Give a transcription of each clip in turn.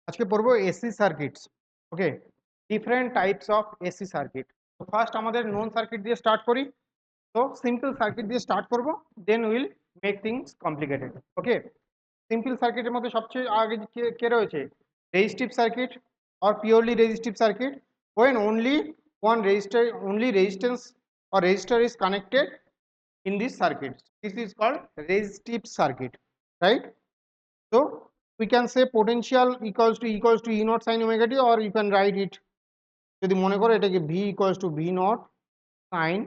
আজকে পড়বো AC circuits. Okay, different types of AC circuit. তো ফার্স্ট আমাদের নন সার্কিট দিয়ে স্টার্ট করি। তো সিম্পল সার্কিট দিয়ে স্টার্ট করব, then will make things complicated. Okay, simple সার্কিটের মধ্যে সবচেয়ে আগে কে কে রয়েছে? Resistive circuit or purely resistive circuit, when only resistance or resistor is connected in this circuit. This is called resistive circuit, right? So we can say potential equals to E naught sin omega t, or you can write it যদি মনে করো এটাকে V equals to V naught sin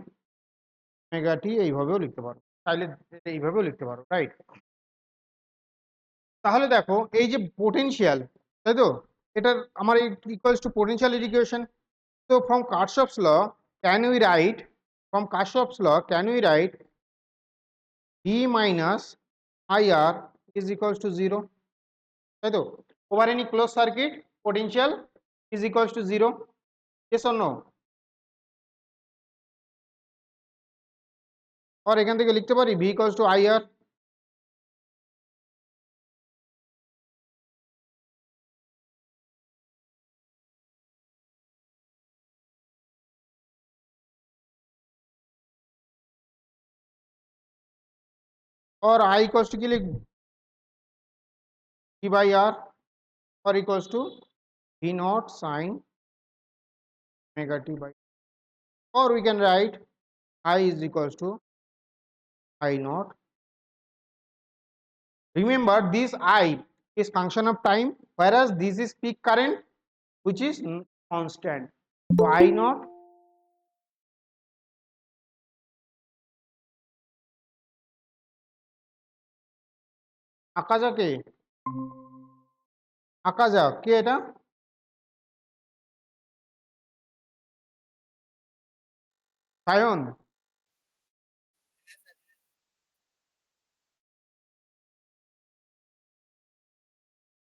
omega t এইভাবেও লিখতে পারো, তাহলে এইভাবেও লিখতে পারো, রাইট? তাহলে দেখো এই যে পোটেনশিয়াল, তাই তো, এটার আমার equals to potential equation. So from Kirchhoff's law, can we write from Kirchhoff's law can we write V minus IR is equals to 0, তাই তো? Over any closed circuit, potential is equals to 0. Yes or no? or এখান থেকে লিখতে পারি V equals to IR. or I equals to কি লিখব? V by R, or equals to V naught sin omega t by, or we can write I is equals to I naught. Remember, this I is function of time, whereas this is peak current, which is constant. So I naught আঁকা কে? আঁকা কে এটা? Sayan?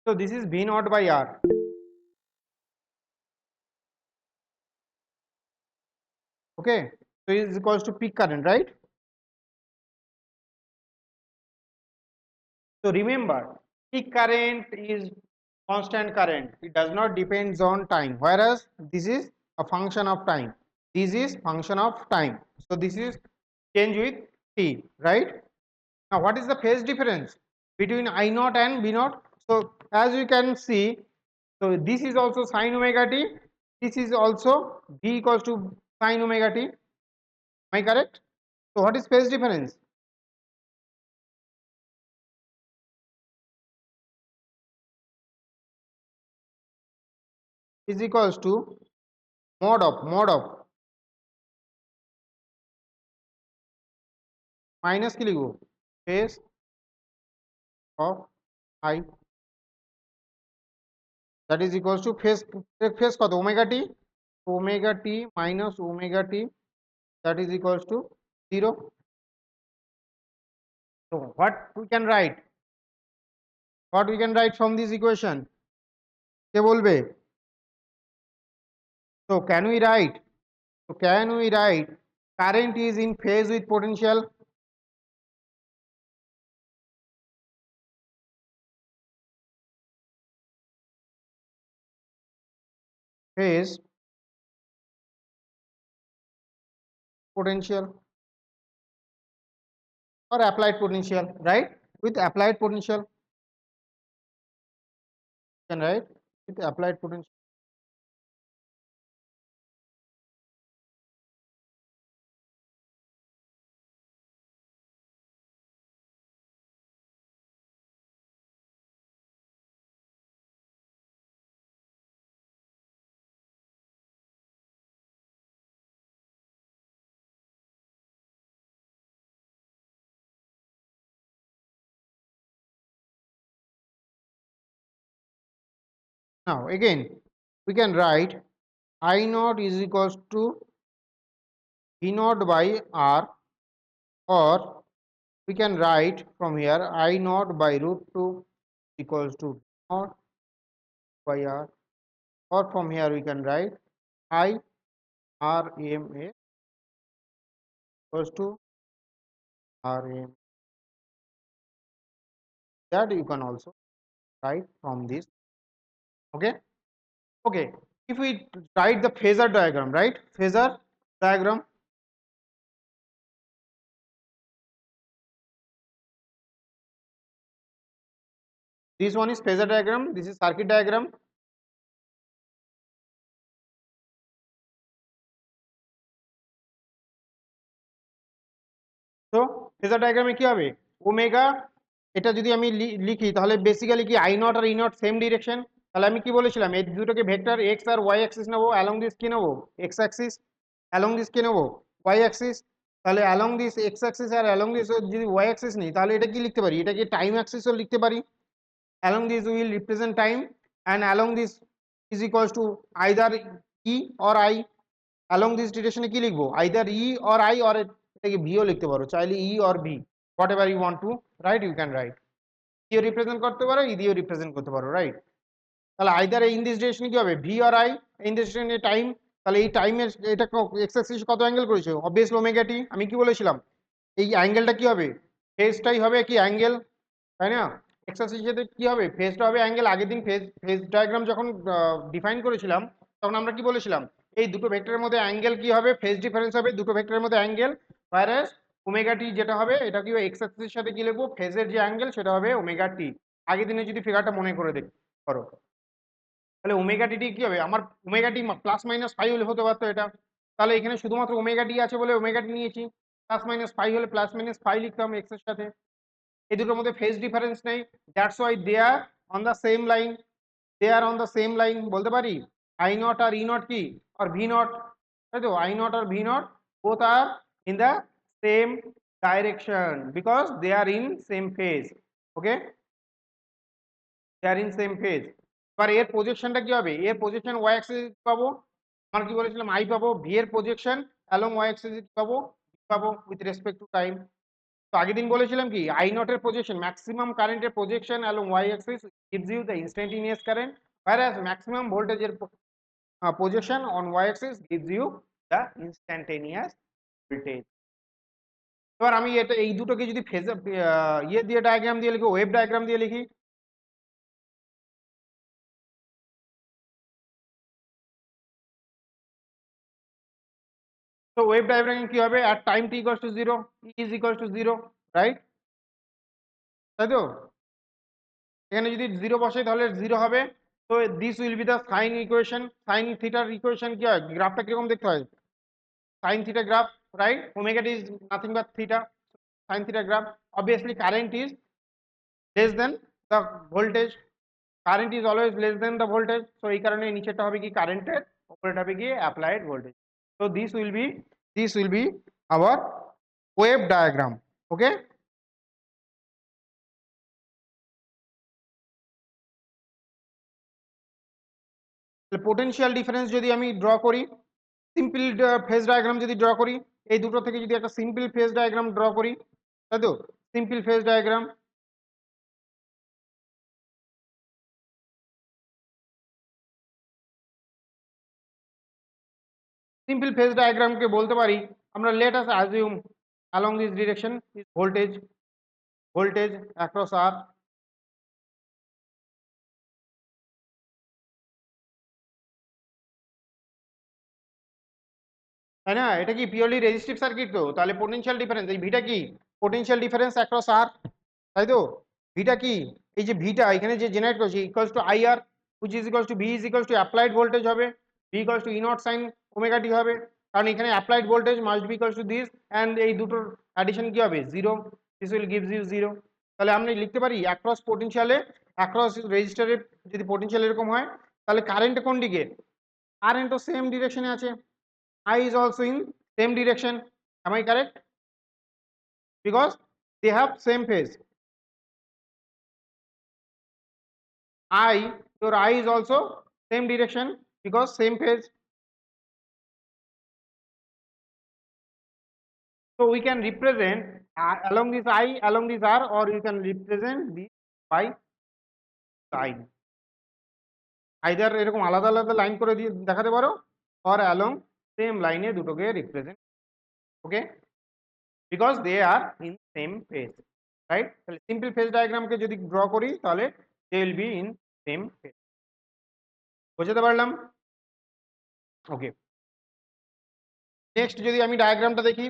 So this is V naught by R. Okay, so it is equals to peak current, right? So remember, peak current is constant current. It does not depends on time, whereas this is a function of time. This is function of time. So this is change with t, right? Now what is the phase difference between I naught and V naught? So as you can see, so this is also sin omega t. This is also V equals to sin omega t. Am I correct? So what is phase difference? Is equals to mod of minus কি লিখব? phase of I, that is equals to phase কত? omega t minus omega t, that is equals to 0. So what we can write from this equation? কে বলবে? So can we write current is in phase with potential? Phase potential or applied potential, right? With applied potential, can write with applied potential. Now again we can write I naught is equals to V naught by R, or we can write from here I naught by root 2 equals to V naught by R, or from here we can write I R M A equals to R M. That you can also write from this. Okay. Okay, if we write the phasor diagram, right? Phasor diagram. This one is phasor diagram, this is circuit diagram. তো phasor ডায়াগ্রামে কি হবে, omega, এটা যদি আমি লিখি তাহলে basically কি আই নট আর ই নট সেম ডিরেকশন। তাহলে আমি কি বলেছিলাম, এই দুটোকে ভেক্টর এক্স আর ওয়াই অ্যাক্সিস নেবো, অ্যালং দিস কি নেবো, এক্স অ্যাক্সিস, অ্যালং দিস কি নেবো, ওয়াই অ্যাক্সিস। তাহলে অ্যালং দিস এক্স অ্যাক্সিস আর অ্যালং দিস যদি ওয়াই অ্যাক্সিস নিই তাহলে এটা কি লিখতে পারি, এটাকে টাইম অ্যাক্সিসও লিখতে পারি। Along this will represent time and along this is equals to either E or I. Along this ডিরেকশনে কি লিখবো, either E or I, or এটাকে ভিও লিখতে পারো চাইলে, E or V, whatever you want to write you can write. ইও represent করতে পারো, ই দিয়েও রিপ্রেজেন্ট করতে পারো, রাইট। তাহলে আইদার ইন দিস ডিরেকশনে কি হবে, V or I, in this ডিরেকশনে টাইম। তাহলে এই টাইমের এটা এক্স অ্যাক্সিস কত অ্যাঙ্গেল করেছে, অবভিয়াসলি ওমেগা টি। আমি কি বলেছিলাম, এই অ্যাঙ্গেলটা কি হবে, ফেজটাই হবে কি অ্যাঙ্গেল, তাই না? এক্স অ্যাক্সিস সাথে কি হবে, ফেজটা হবে অ্যাঙ্গেল। আগের দিন ফেজ ফেজ ডায়াগ্রাম যখন ডিফাইন করেছিলাম তখন আমরা কি বলেছিলাম, এই দুটো ভেক্টরের মধ্যে অ্যাঙ্গেল কি হবে, ফেজ ডিফারেন্স হবে দুটো ভেক্টরের মধ্যে অ্যাঙ্গেল। whereas ওমেগা টি যেটা হবে এটা কি এক্স অ্যাক্সিসের সাথে কি লিখবো, ফেজের যে অ্যাঙ্গেল সেটা হবে ওমেগা টি। আগের দিনে যদি ফিগারটা মনে করে দেখ করো, তাহলে ওমেগা টি কি হবে, আমার omega T plus minus five হলে হতে পারতো এটা। তাহলে এখানে শুধুমাত্র ওমেগা টি আছে বলে ওমেগা টি নিয়েছি, প্লাস মাইনাস ফাইভ হলে প্লাস মাইনাস ফাইভ লিখতাম এক্স এর সাথে। এই দুটোর মধ্যে ফেজ ডিফারেন্স নেই, that's why they are on the same line, they are on the same line. বলতে পারি আই নট আর ই নট কি, আর ভি নট, তাই তো, আই নট আর V naught both are in the same direction because they are in same phase. Okay, they are in same phase. এবার এর প্রজেকশনটা কি হবে, এর প্রজেকশন ওয়াই অ্যাক্সিস পাবো, আমরা কি বলেছিলাম আই পাবো, ভি এর প্রজেকশন অ্যালং ওয়াই অ্যাক্সিস পাবো, পাবো উইথ রেসপেক্ট টু টাইম। তো আগের দিন বলেছিলাম কি আই নট এর প্রজেকশন, ম্যাক্সিমাম কারেন্টের projection along y axis gives you the instantaneous current, whereas maximum voltage এর projection on y axis gives you the instantaneous voltage. এবার আমি এটা এই দুটোকে যদি ফেজার ইয়ে দিয়ে ডায়াগ্রাম দিয়ে লিখি, ওয়েভ ডায়াগ্রাম দিয়ে লিখি, তো ওয়েভ ডায়াগ্রাম কি হবে, at time t equals to 0 e is equals to 0, right, তাই তো। এখানে যদি 0 বসাই তাহলে 0 হবে। তো this will be the sine equation, sine থিটার ইকুয়েশন কি হয়, গ্রাফটা কিরকম দেখতে হয়, sine theta graph, right. Omega is nothing but theta, sine theta graph. Obviously current is less than the voltage, current is always less than the voltage, so এই কারণে নিচেরটা হবে কি কারেন্টের, উপরেরটা হবে কি applied voltage. so this will be our wave diagram. Okay, potential difference যদি আমি ড্র করি, সিম্পল ফেজ ডায়াগ্রাম যদি ড্র করি, এই দুটো থেকে যদি একটা সিম্পল ফেজ ডায়াগ্রাম ড্র করি, তাই তো, simple phase diagram. Simple phase ডায়াগ্রামকে বলতে পারি আমরা, let us assume along this direction is voltage across r, তাই না, এটা কি পিওরলি রেজিস্টিভ সার্কিট, তো তাহলে পোটেনশিয়াল ডিফারেন্স এই ভিটা কি, পোটেনশিয়াল ডিফারেন্স অ্যাক্রস আর, তাই তো। ভিটা কি, এই যে ভিটা এখানে যে জেনারেট করছি equals to I R, which is equals to V is equals to applied voltage হবে, V equals to E not sine omega t হবে, কারণ এখানে applied voltage must be equals to this, and এই দুটোর addition কি হবে, zero, this will gives you zero. তাহলে আমরা লিখতে পারি অ্যাক্রস পোটেনশিয়ালে, অ্যাক্রস রেজিস্টারে যদি পোটেনশিয়াল এরকম হয় তাহলে কারেন্ট কোন দিকে, কারেন্ট তো সেম ডিরেকশনে আছে, I is also in same direction. Am I correct? Because they have same phase. Your I is also same direction because same phase. So we can represent along this I, along this R, or you can represent this by line. Either এরকম আলাদা আলাদা line করে দিয়ে দেখাতে পারো, or along same line এ দুটোকে represent. Okay? Because they are in same phase. Right? তাহলে simple phase ডায়াগ্রামকে যদি ড্র করি তাহলে they will be in same phase. বোঝাতে পারলাম? ওকে, নেক্সট যদি আমি ডায়াগ্রামটা দেখি,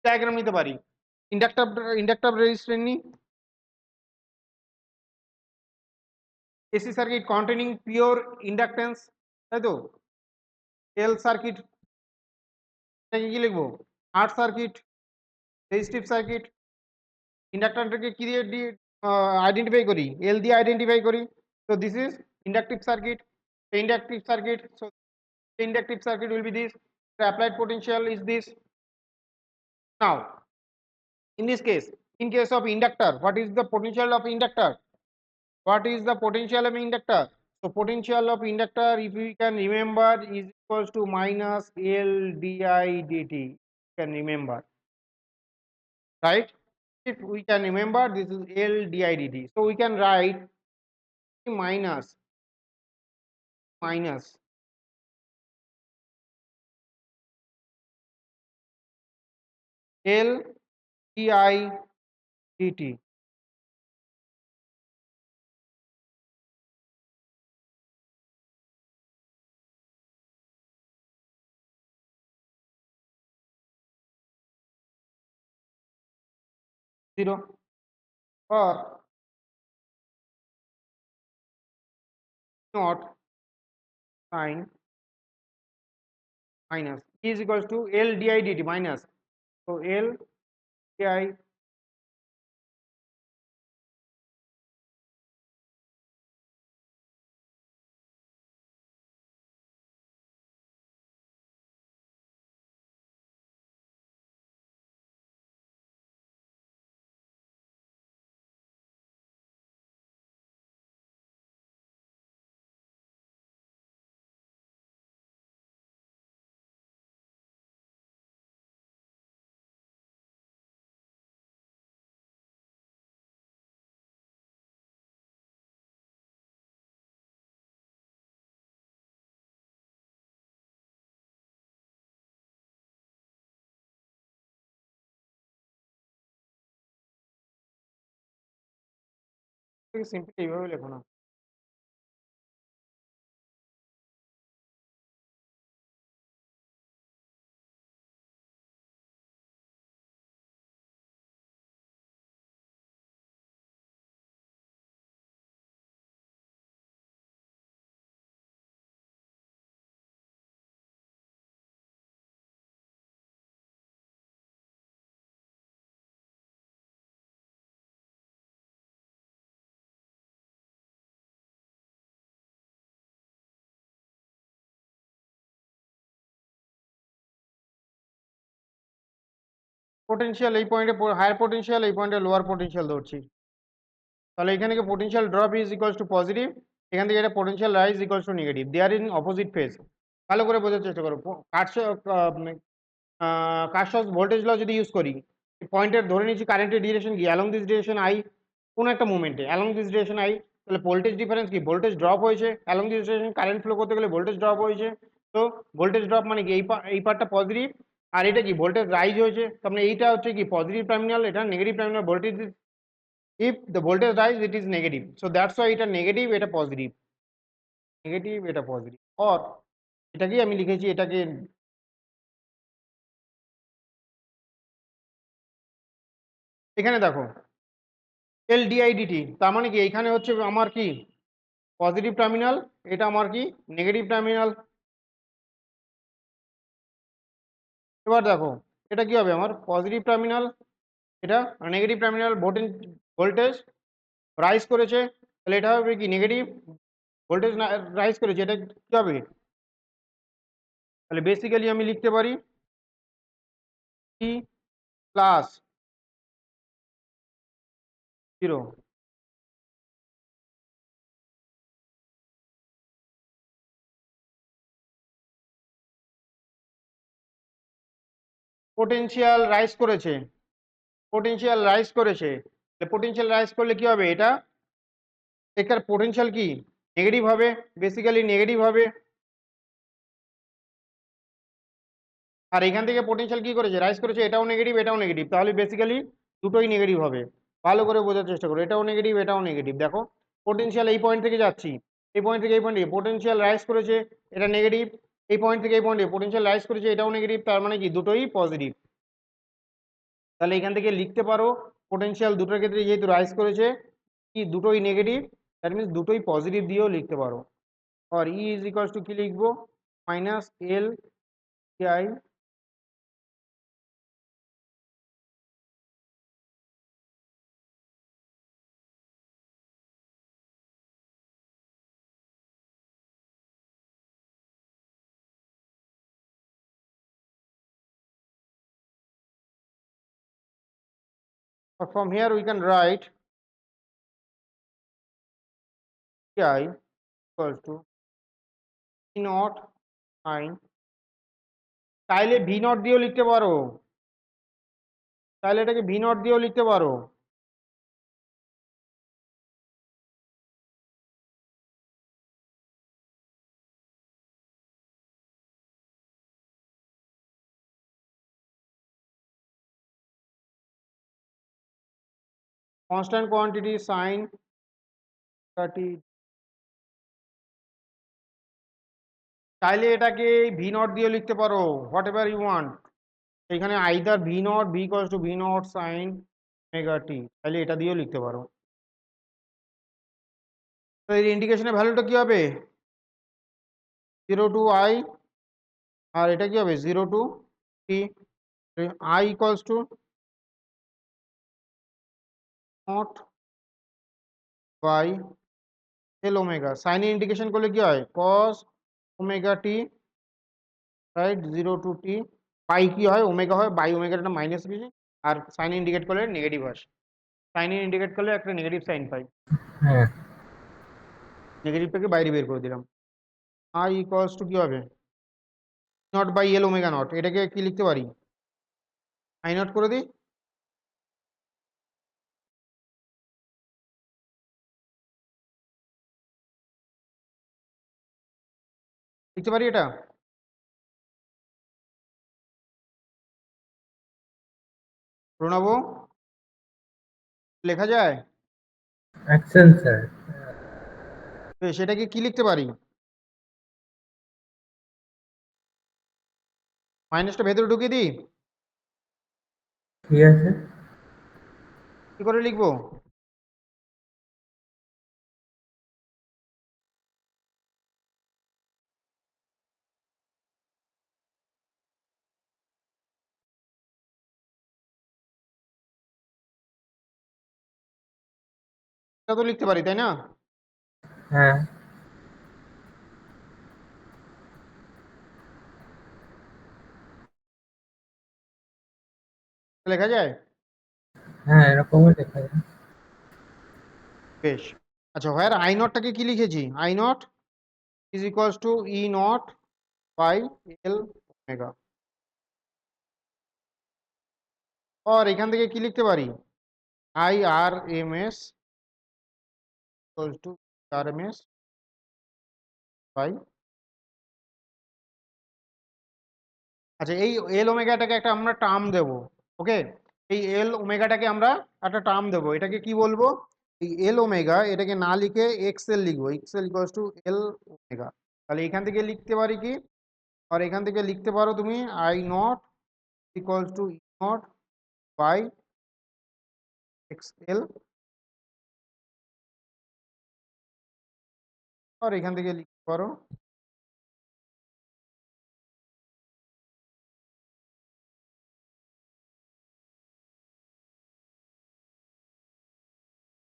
ডায়াগ্রাম নিতে পারি। ইন্ডাক্টর ইন্ডাক্টর রেজিস্ট্যান্স নিই, AC circuit containing pure inductance, তাই তো? এল সার্কিট, এটাকে কি লিখবো? আর সার্কিট, রেজিস্টিভ সার্কিট। ইন্ডাক্টরটাকে কি দিয়ে আইডেন্টিফাই করি? এল দিয়ে আইডেন্টিফাই করি। So this is inductive circuit. Inductive circuit, so inductive circuit will be this, the applied potential is this. Now in this case, in case of inductor, what is the potential of inductor? What is the potential of inductor? So potential of inductor, if we can remember, is equals to minus L di dt. You can remember, right? If we can remember, this is L di dt. So we can write minus L di dt. 0 or not sin minus is equals to L di dt minus. So L di simply এইভাবে লেখো না। Potential এই পয়েন্টে higher potential, এই পয়েন্টে lower potential ধরছি, তাহলে এখান থেকে potential drop is equals to positive, এখান থেকে এটা potential rise equals to negative, they are in opposite phase. ভালো করে বোঝার চেষ্টা করো। কারশফস ভোল্টেজ ল যদি ইউজ করি, পয়েন্টের ধরে নিচ্ছি কারেন্টের ডিরেকশন কি, অ্যালং দিস ডিরেকশন আই, কোন একটা মুভমেন্টে অ্যালং দিস ডিরেকশন আই, তাহলে ভোল্টেজ ডিফারেন্স কি, ভোল্টেজ ড্রপ হয়েছে, along this direction current flow করতে গেলে ভোল্টেজ ড্রপ হয়েছে। তো ভোল্টেজ ড্রপ মানে কি, এই পার্টটা পজিটিভ, আর এটা কি ভোল্টেজ রাইজ হয়েছে, তার মানে এইটা হচ্ছে কি পজিটিভ টার্মিনাল, এটা negative terminal. Voltage, if the voltage rise it is negative, so that's why এটা নেগেটিভ এটা পজিটিভ, নেগেটিভ এটা পজিটিভ। অর এটাকেই আমি লিখেছি, এটাকে এখানে দেখো এল ডিআই ডিটি, তার মানে কি এখানে হচ্ছে আমার কি পজিটিভ টার্মিনাল, এটা আমার কি নেগেটিভ টার্মিনাল। এবার দেখো এটা কি হবে, আমার পজিটিভ টার্মিনাল, এটা নেগেটিভ টার্মিনাল। ভোল্টেজ রাইজ করেছে, তাহলে এটা হবে কি নেগেটিভ, ভোল্টেজ রাইজ করেছে, এটা কি হবে, তাহলে বেসিক্যালি আমি লিখতে পারি টি প্লাস 0। পোটেনশিয়াল রাইজ করেছে, পোটেনশিয়াল রাইজ করেছে, পোটেনশিয়াল রাইজ করলে কি হবে, এটা এটার পোটেনশিয়াল কি নেগেটিভ হবে, বেসিক্যালি নেগেটিভ হবে। আর এখান থেকে পোটেনশিয়াল কি করেছে, রাইজ করেছে, এটাও নেগেটিভ এটাও নেগেটিভ, তাহলে বেসিক্যালি দুটোই নেগেটিভ হবে। ভালো করে বোঝার চেষ্টা করো, এটাও নেগেটিভ এটাও নেগেটিভ। দেখো পোটেনশিয়াল এই পয়েন্ট থেকে যাচ্ছি, এই পয়েন্ট থেকে এই পয়েন্টে পোটেনশিয়াল রাইজ করেছে, এটা নেগেটিভ। এই পয়েন্ট থেকে এই পয়েন্টে পোটেনশিয়াল রাইজ করেছে, এটাও নেগেটিভ, তার মানে কি দুটোই পজিটিভ। তাহলে এখান থেকে লিখতে পারো পোটেনশিয়াল দুটোর ক্ষেত্রে যেহেতু রাইজ করেছে কি দুটোই নেগেটিভ, দ্যাট মিনস দুটোই পজিটিভ দিয়েও লিখতে পারো। আর ই ইজ ইকুয়ালস টু কি লিখবো, minus L I or from here we can write I equals to V naught sin, চাইলে ভি নট দিয়েও লিখতে পারো, চাইলে এটাকে ভি নট দিয়েও লিখতে পারো। constant quantity sin 30, চাইলে এটাকে ভি নট দিয়েও লিখতে পারো, হোয়াট এভার ইউ ওয়ান্ট। এখানে either V not V equals to V not sine omega t, তাহলে এটা দিয়েও লিখতে পারো। তো এর ইন্ডিকেশনের ভ্যালুটা কি হবে, 0 টু আই, আর এটা কি হবে 0 to t. I equals to naught by L omega, সাইনের ইন্ডিকেশন করলে কি হয় cos omega t, right, 0 to t. By কি হয় ওমেগা হয়, বাই ওমেগাটা মাইনাস কিছু, আর সাইন ইন্ডিকেট করলে নেগেটিভ আসে, সাইন ইন্ডিকেট করলে একটা নেগেটিভ সাইন পাই, হ্যাঁ নেগেটিভটাকে বাইরে বের করে দিলাম। আই ইকুয়ালস টু কি হবে naught by L omega naught, এটাকে কি লিখতে পারি আই নট করে দিই, লিখতে পারি এটা, প্রণব লেখা যায়, অ্যাকশন স্যার। তো সেটাকে কি লিখতে পারি, মাইনাসটা ভেতরে ঢুকিয়ে দিই, ঠিক আছে। কি করে লিখবো, এটা তো লিখতে পারি তাই না, হ্যাঁ লেখা যায়, হ্যাঁ এরকমই লেখা যায়। বেশ। আচ্ছা হোয়ার আই নটটাকে কি লিখেছি, I not is equals to E nought by L omega, আর এখান থেকে কি লিখতে পারি I R M S equals to R M S by, আচ্ছা এই এল ওমেগাটাকে একটা আমরা টার্ম দেব, ওকে, এই এল ওমেগাটাকে আমরা একটা টার্ম দেবো, এটাকে কি বলবো, এই এল ওমেগা এটাকে না লিখে এক্স এল লিখবো, এক্স এল ইকুয়ালস টু এল ওমেগা। তাহলে এখান থেকে লিখতে পারি কি, আর এখান থেকে লিখতে পারো তুমি I nought equals to E nought by X L, আর এখান থেকে লিখতে পারো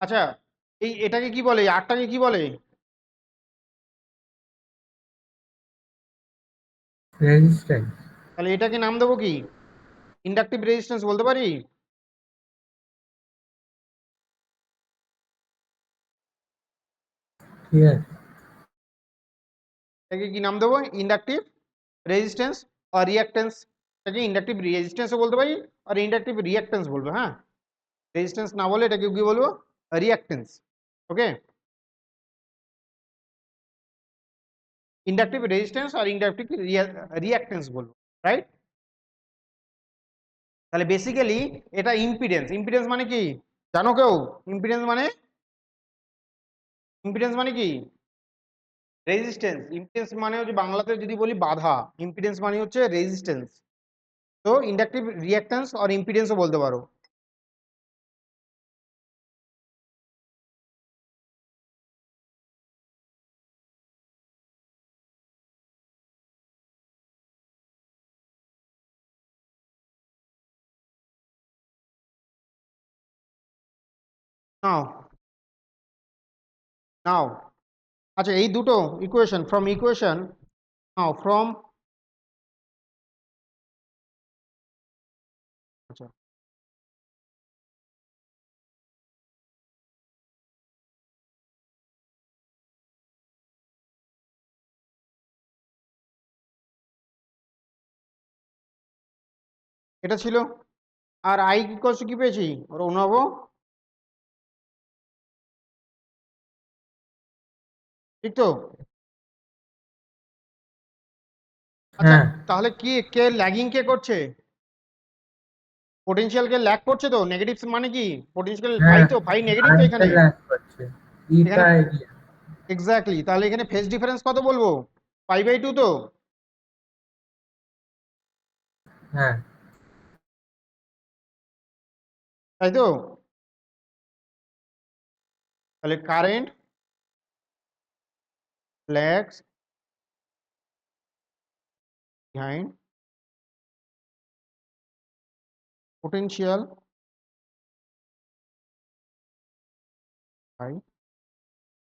আচ্ছা এই এটাকে কি বলে, আরটাকে কি বলে, রেজিস্ট্যান্স। তাহলে এটাকে নাম দেবো কি ইন্ডাকটিভ রেজিস্ট্যান্স বলতে পারি, ঠিক আছে। এটাকে কি নাম দেবো ইন্ডাকটিভ রেজিস্ট্যান্স আর রিঅ্যাক্ট্যান্স, এটাকে ইন্ডাকটিভ রেজিস্ট্যান্সও বলতে পারি আর ইন্ডাকটিভ রিঅ্যাক্ট্যান্স বলবো, হ্যাঁ রেজিস্ট্যান্স না বলে এটাকে কি বলবো রিঅ্যাক্ট্যান্স, ওকে, ইন্ডাকটিভ রেজিস্ট্যান্স আর ইন্ডাকটিভ রিঅ্যাক্ট্যান্স বলবো, রাইট। তাহলে বেসিক্যালি এটা ইম্পিডেন্স, ইম্পিডেন্স মানে কি জানো কেউ, ইম্পিডেন্স মানে, ইম্পিডেন্স মানে কি, রেজিস্ট্যান্স, ইম্পিডেন্স মানে হচ্ছে বাংলাতে যদি বলি বাধা, ইম্পিডেন্স মানে হচ্ছে রেজিস্ট্যান্স। তো ইন্ডাকটিভ রিঅ্যাকট্যান্স আর ইম্পিডেন্সও বলতে পারো। নাও নাও, আচ্ছা এই দুটো equation, from equation now, from, আচ্ছা এটা ছিল। আর আই ইকুয়ালস কি পেয়েছি, অনুভব, ঠিক তো? আচ্ছা হ্যাঁ তাহলে কি কে ল্যাগিং কে করছে, পোটেনশিয়াল কে ল্যাগ করছে তো, নেগেটিভ মানে কি পোটেনশিয়াল ফাই, হ্যাঁ, তো ফাই নেগেটিভ তো কারেন্টে এখানে, ল্যাগ করছে, ইটা এখানে এগিয়ে। এক্স্যাক্টলি, তাহলে এখানে ফেজ ডিফারেন্স কত বলবো, পাই/2 তো, হ্যাঁ তাই তো? তাহলে current lags behind potential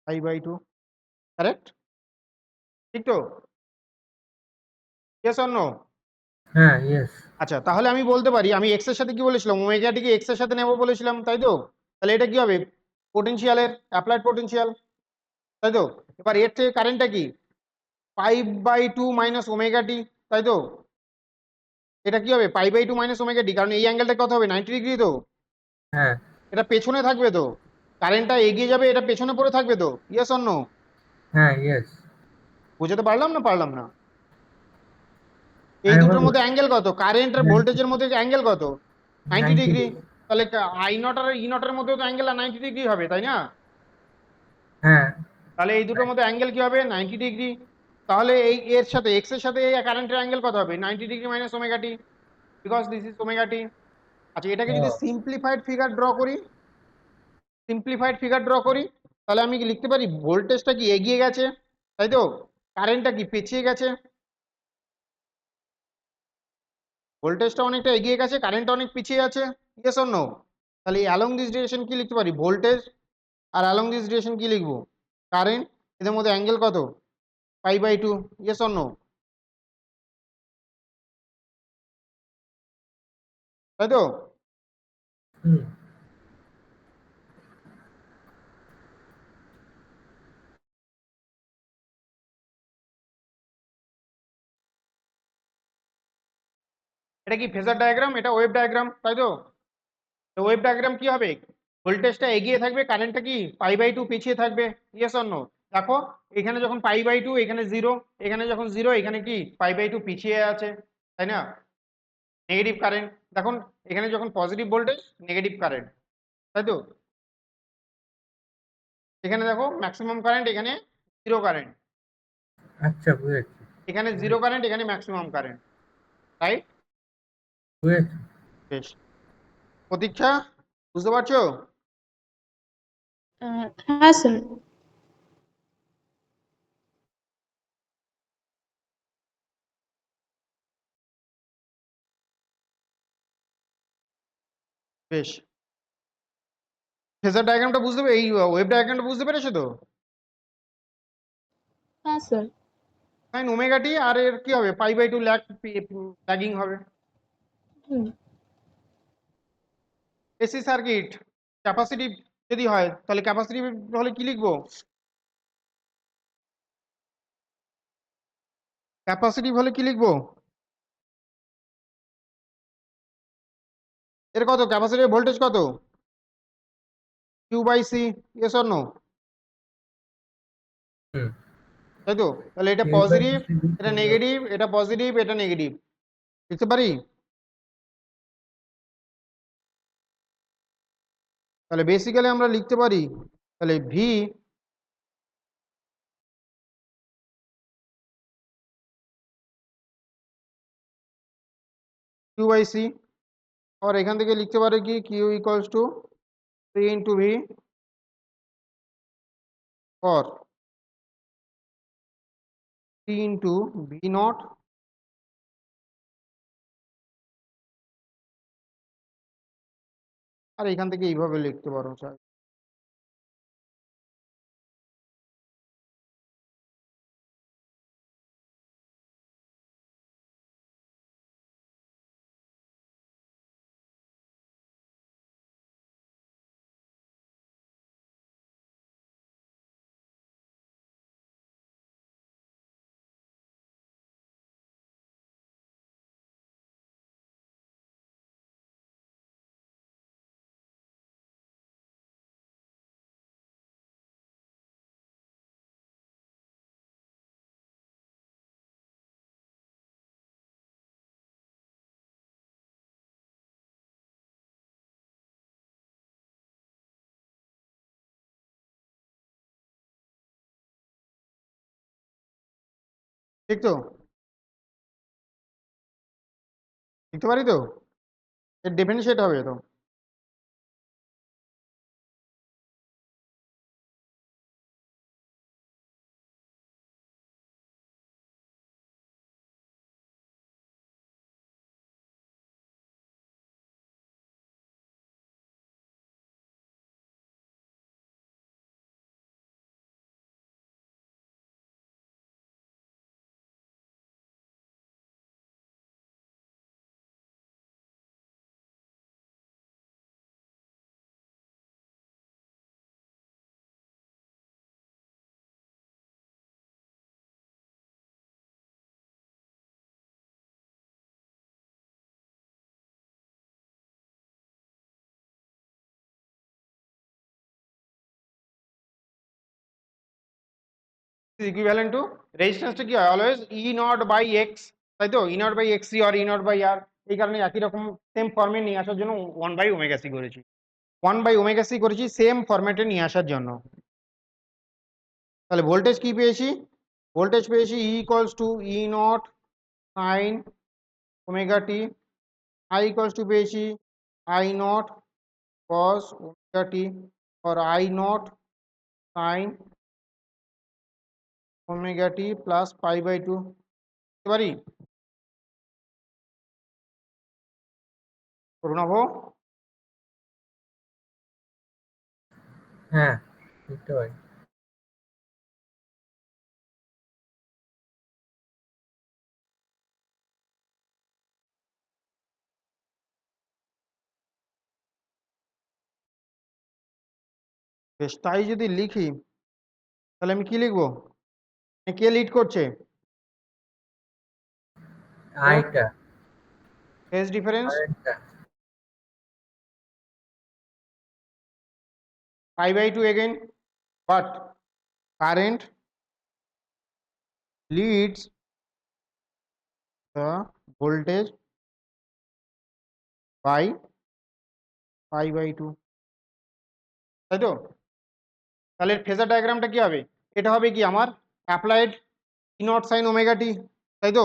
by পাই/2, কারেক্ট, ঠিক তো? Yes or no? হ্যাঁ ইয়েস। আচ্ছা তাহলে আমি বলতে পারি, আমি এক্স এর সাথে কি বলেছিলাম, ওমেগাটিকে এক্স এর সাথে নেবো বলেছিলাম, তাই তো? তাহলে এটা কি হবে, পোটেনশিয়ালের অ্যাপ্লাইড পোটেনশিয়াল, তাই তো? এবার এর থেকে কারেন্টটা কি, পাই/2 মাইনাস ওমেগা টি, তাই তো? এটা কি হবে, পাই/2 মাইনাস ওমেগা টি, কারণ এই অ্যাঙ্গেলটা কত হবে, 90 ডিগ্রি তো, হ্যাঁ এটা পেছনে থাকবে তো, কারেন্টটা এগিয়ে যাবে, এটা পেছনে পড়ে থাকবে তো, ইয়েস অর নো? হ্যাঁ ইয়েস। বুঝাতে পারলাম না পারলাম না? এই আরেকবার দুটোর মধ্যে অ্যাঙ্গেল কত, কারেন্ট আর ভোল্টেজের মধ্যে অ্যাঙ্গেল কত, 90 90 ডিগ্রি। ডিগ্রি। তাহলে আই নট আর ই নটের মধ্যে তো অ্যাঙ্গেল 90 ডিগ্রি হবে, তাই না? হ্যাঁ তাহলে এই দুটোর মধ্যে অ্যাঙ্গেল কি হবে, 90 ডিগ্রি। তাহলে এই এর সাথে এক্স এর সাথে এই কারেন্টের অ্যাঙ্গেল কত হবে, 90 degree minus omega T, because this is omega T. আচ্ছা এটাকে যদি ও, সিম্পলিফাইড ফিগার ড্র করি, তাহলে আমি কি লিখতে পারি, ভোল্টেজটা কি এগিয়ে গেছে, তাই তো? কারেন্টটা কি পিছিয়ে গেছে, ভোল্টেজটা অনেকটা এগিয়ে গেছে, কারেন্টটা অনেক পিছিয়ে আছে, ইয়েস অর নো? তাহলে অ্যালং দিস ডিরেকশন কি লিখতে পারি, ভোল্টেজ, আর অ্যালং দিস ডিরেকশন কি লিখবো, কারেন্ট, এদের মধ্যে অ্যাঙ্গেল কত, পাই/2, ইয়েস অর নো? তাই তো? হুম, এটা কি ফেজার ডায়াগ্রাম, এটা ওয়েভ ডায়াগ্রাম, তাই তো? তো ওয়েভ ডায়াগ্রাম কি হবে, ভোল্টেজটা এগিয়ে থাকবে, কারেন্টটা কি পাই/2 পিছিয়ে থাকবে, ইয়েস অর নো? দেখো এখানে যখন পাই/2, এখানে জিরো, এখানে যখন জিরো, এখানে কি পাই/2 পিছিয়ে আছে, তাই না? নেগেটিভ কারেন্ট, দেখুন এখানে যখন পজিটিভ ভোল্টেজ, নেগেটিভ কারেন্ট, তাই তো? এখানে দেখো ম্যাক্সিমাম কারেন্ট, এখানে জিরো কারেন্ট, আচ্ছা বুঝেছি। এখানে জিরো কারেন্ট, এখানে ম্যাক্সিমাম কারেন্ট, রাইট? বুঝেছি। বেশ, প্রতীক্ষা, বুঝতে পারছো? হ্যাঁ স্যার। বেশ, ফেজার ডায়াগ্রামটা বুঝতে এই ওয়েভ ডায়াগ্রামটা বুঝতে পেরেছো তো? হ্যাঁ স্যার। সাইন ওমেগা টি, আর এর কি হবে, পাই/2 ল্যাগিং হবে। হুম। এসি সার্কিট ক্যাপাসিটিভ যদি হয়, তাহলে ক্যাপাসিটিভ হলে কি লিখবো, ক্যাপাসিটিভ হলে কি লিখবো, এর কত, ক্যাপাসিটিভ ভোল্টেজ কত, Q/C, ইয়েস অর নো? হুম, তাই তো? তাহলে এটা কেউ বা পজিটিভ, কিছু এটা লিখতে হবে। নেগেটিভ, এটা পজিটিভ, এটা নেগেটিভ, লিখতে পারি? তাহলে বেসিক্যালি আমরা লিখতে পারি, তাহলে ভি কিউ বাই সি, আর এখান থেকে লিখতে পারে কি Q equals to 3 into V, or 3 into V not আর এখান থেকে এইভাবে লিখতে পারো চাই। ঠিক তো, লিখতে পারি তো, এর ডিফারেন্সিয়েট হবে তো। ইকুইভ্যালেন্ট টু রেজিস্ট্যান্সটা কি হয় always E nought by X, তাই তো, E nought by X C আর ই নট বাই আর, এই কারণে একই রকম সেম ফর্মে নিয়ে আসার জন্য 1/ওমেগা সি করেছি, 1/ওমেগা সি করেছি সেম ফরম্যাটে নিয়ে আসার জন্য। তাহলে ভোল্টেজ কি পেয়েছি, ভোল্টেজ পেয়েছি E equals to E not sine omega T, I equals to পেয়েছি I nought cos omega T, और I nought sine omega T plus पाई/2 পারি প্রণব। হ্যাঁ, লিখতে পারি। বেশ, তাই যদি লিখি তাহলে আমি কি লিখবো, কে লিড করছে, আইটা, ফেজ ডিফারেন্স কারেন্টটা। পাই/2 again, but current leads the voltage by পাই/2, তাই তো। তাহলে ফেজার ডায়াগ্রামটা কি হবে, এটা হবে কি আমার applied E not sine omega T, তাই তো।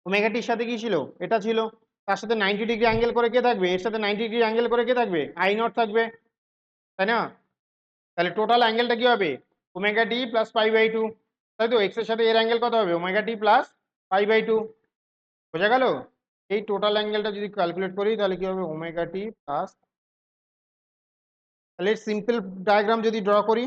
ওমেগা টির সাথে কি ছিল, এটা ছিল, তার সাথে 90 ডিগ্রি অ্যাঙ্গেল করে কে থাকবে, এর সাথে 90 ডিগ্রি অ্যাঙ্গেল করে কে থাকবে, আই নট থাকবে, তাই না। তাহলে টোটাল অ্যাঙ্গেলটা কি হবে ওমেগা টি প্লাস পাই/2, তাই তো। এক্স এর সাথে এর অ্যাঙ্গেল কত হবে ওমেগা টি প্লাস পাই/2, বোঝা গেল। এই টোটাল অ্যাঙ্গেলটা যদি ক্যালকুলেট করি তাহলে কি হবে ওমেগা টি প্লাস, তাহলে সিম্পল ডায়াগ্রাম যদি ড্র করি,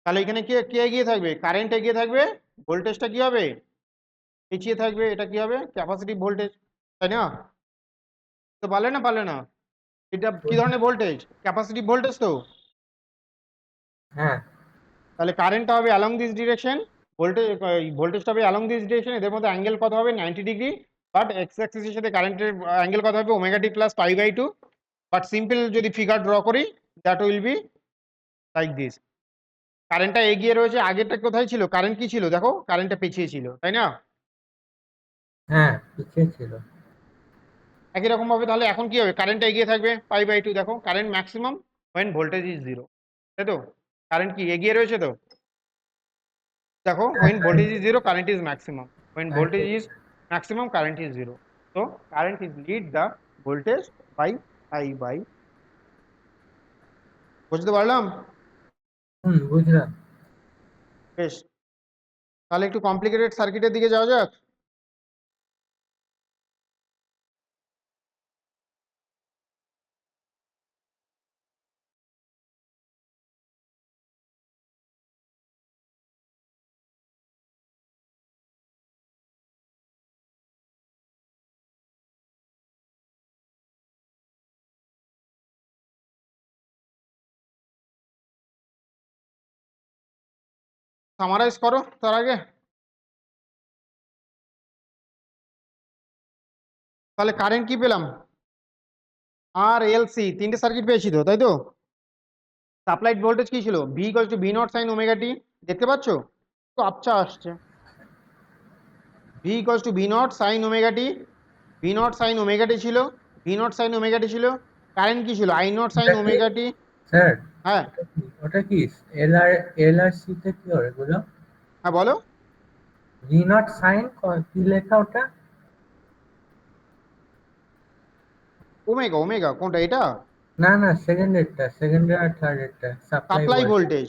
তাহলে এখানে কে কে এগিয়ে থাকবে, কারেন্ট এগিয়ে থাকবে, ভোল্টেজটা কি হবে পিছিয়ে থাকবে, এটা কি হবে ক্যাপাসিটিভ ভোল্টেজ, তাই না। তো পারলে না পারলে না, এটা কি ধরনের ভোল্টেজ, ক্যাপাসিটিভ ভোল্টেজ তো। হ্যাঁ, তাহলে কারেন্টটা হবে অ্যালং দিস ডিরেকশন, ভোল্টেজ ভোল্টেজটা হবে অ্যালং দিস ডিরেকশন, এদের মধ্যে অ্যাঙ্গেল কত হবে 90 ডিগ্রি, বাট এক্স অ্যাক্সিসের সাথে কারেন্টের অ্যাঙ্গেল কত হবে ওমেগা টি প্লাস পাই/2, বাট সিম্পল যদি ফিগার ড্র করি that will be like this. কারেন্টটা এগিয়ে রয়েছে, আগেরটা কোথায় ছিল, কারেন্ট কি ছিল দেখো, কারেন্টটা পিছিয়ে ছিল, তাই না। হ্যাঁ পিছিয়ে ছিল। একই রকম ভাবে তাহলে এখন কি হবে, কারেন্টটা এগিয়ে থাকবে π/2। দেখো current maximum when voltage is 0, তাই তো? কারেন্ট কি এগিয়ে রয়েছে তো? দেখো হ্যাঁ when voltage is 0 current is maximum, when voltage is current- maximum current is 0, so current is lead the voltage by I/, বুঝতে পারলাম? বুঝলাম। বেশ, তাহলে একটু কমপ্লিকেটেড সার্কিটের দিকে যাওয়া যাক। সামারাইজ করো তার আগে। তাহলে কারেন্ট কি পেলাম, আর এল সি, তিনটে সার্কিট পেয়েছি তো, তাই তো? সাপ্লাইড ভোল্টেজ কি ছিল, V equal to V not sine omega T, দেখতে পাচ্ছ তো? আচ্ছা আসছে V equal to V not sine omega T, V not sine omega T ছিল, V not sine omega T ছিল। কারেন্ট কি ছিল, আই নট সাইন ওটা কি ওমেগা টি। স্যার? হ্যাঁ ওটা কি এল আর সি তে কি হয় এগুলো? হ্যাঁ বলো। ভি নট সাইন কি লেখা ওটা? ওমেগা, ওমেগা কোনটা এটা? না না, সেকেন্ড আর থার্ড এরটা সাপ্লাই সাপ্লাই ভোল্টেজ। ভোল্টেজ।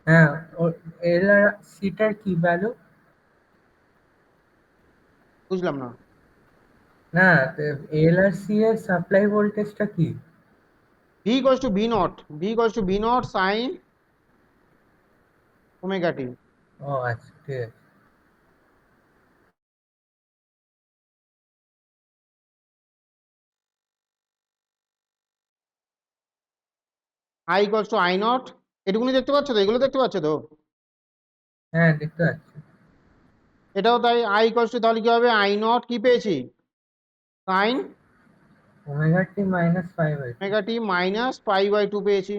হ্যাঁ, এল আর সিটার কি ভ্যালু? বুঝলাম না। না, এল আর সি এর সাপ্লাই ভোল্টেজটা কি? V equals to V not, V equals to V not sine omega T. ও আচ্ছা, ঠিক আছে। I equals to I nought, এটুকুনি দেখতে পাচ্ছ তো, এগুলো দেখতে পাচ্ছ তো? হ্যাঁ দেখতে পাচ্ছি। এটাও তাই, আই ইকুয়ালস টু তাহলে কি হবে, আই নট কি পেয়েছি, sine omega T -5/2। Omega T minus π/2 পেয়েছি।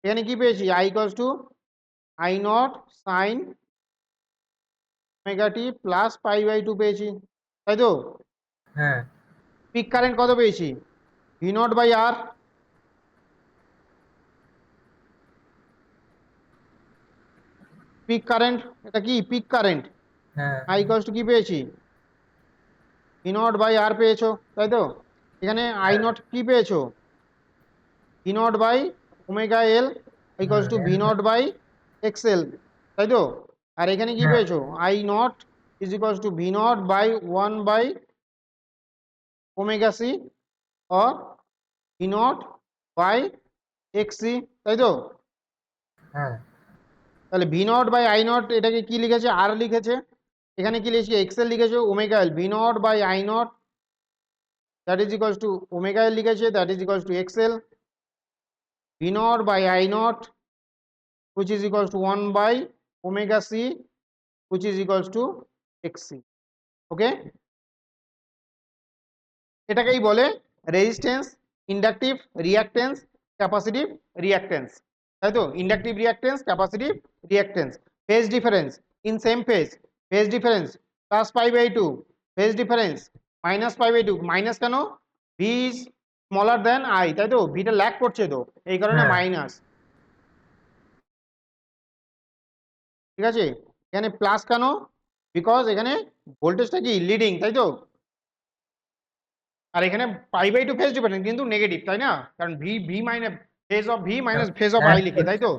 এখানে কি পেয়েছি, I equals to I nought sine omega T plus π/2 পেয়েছি, তাই তো? হ্যাঁ পিক কারেন্ট কত পেয়েছি, V not by R. Peak current, এটা কি পিক কারেন্ট, হ্যাঁ আই ইকুয়ালস টু কি পেয়েছি, ভি নট বাই আর পেয়েছো, তাই তো? এখানে আই হ্যাঁ নট কি পেয়েছো, V not by omega L equals to V not by X L, তাই তো? আর এখানে কি হ্যাঁ পেয়েছো, I not is equals to V not by 1 by omega C or V not by X C, তাই তো? হ্যাঁ তাহলে V not by I naught এটাকে কি লিখেছে, আর লিখেছে। এখানে কি লিখেছে, এক্স এল লিখেছে, omega L, V not by I nought that is equals to omega L লিখেছে, that is equals to X L, V not by I nought which is equals to 1 by omega c which is equals to xc, okay? এটাকেই বলে resistance, inductive reactance, capacitive reactance, তাই তো? Inductive reactance, capacitive reactance, phase difference, in same phase, phase difference plus π/2, phase difference minus π/2, minus কেন, V is smaller than I, তাই তো? ভিটা lag করছে তো, এই কারণে হ্যাঁ মাইনাস, ঠিক আছে? এখানে প্লাস কেন, বিকজ এখানে ভোল্টেজটা কি লিডিং, তাই তো? আর এখানে π/2 ফেজ ডিফারেন্স কিন্তু নেগেটিভ, তাই না? কারণ V V minus phase of V minus phase of I lag লিখি, তাই করছে, তো?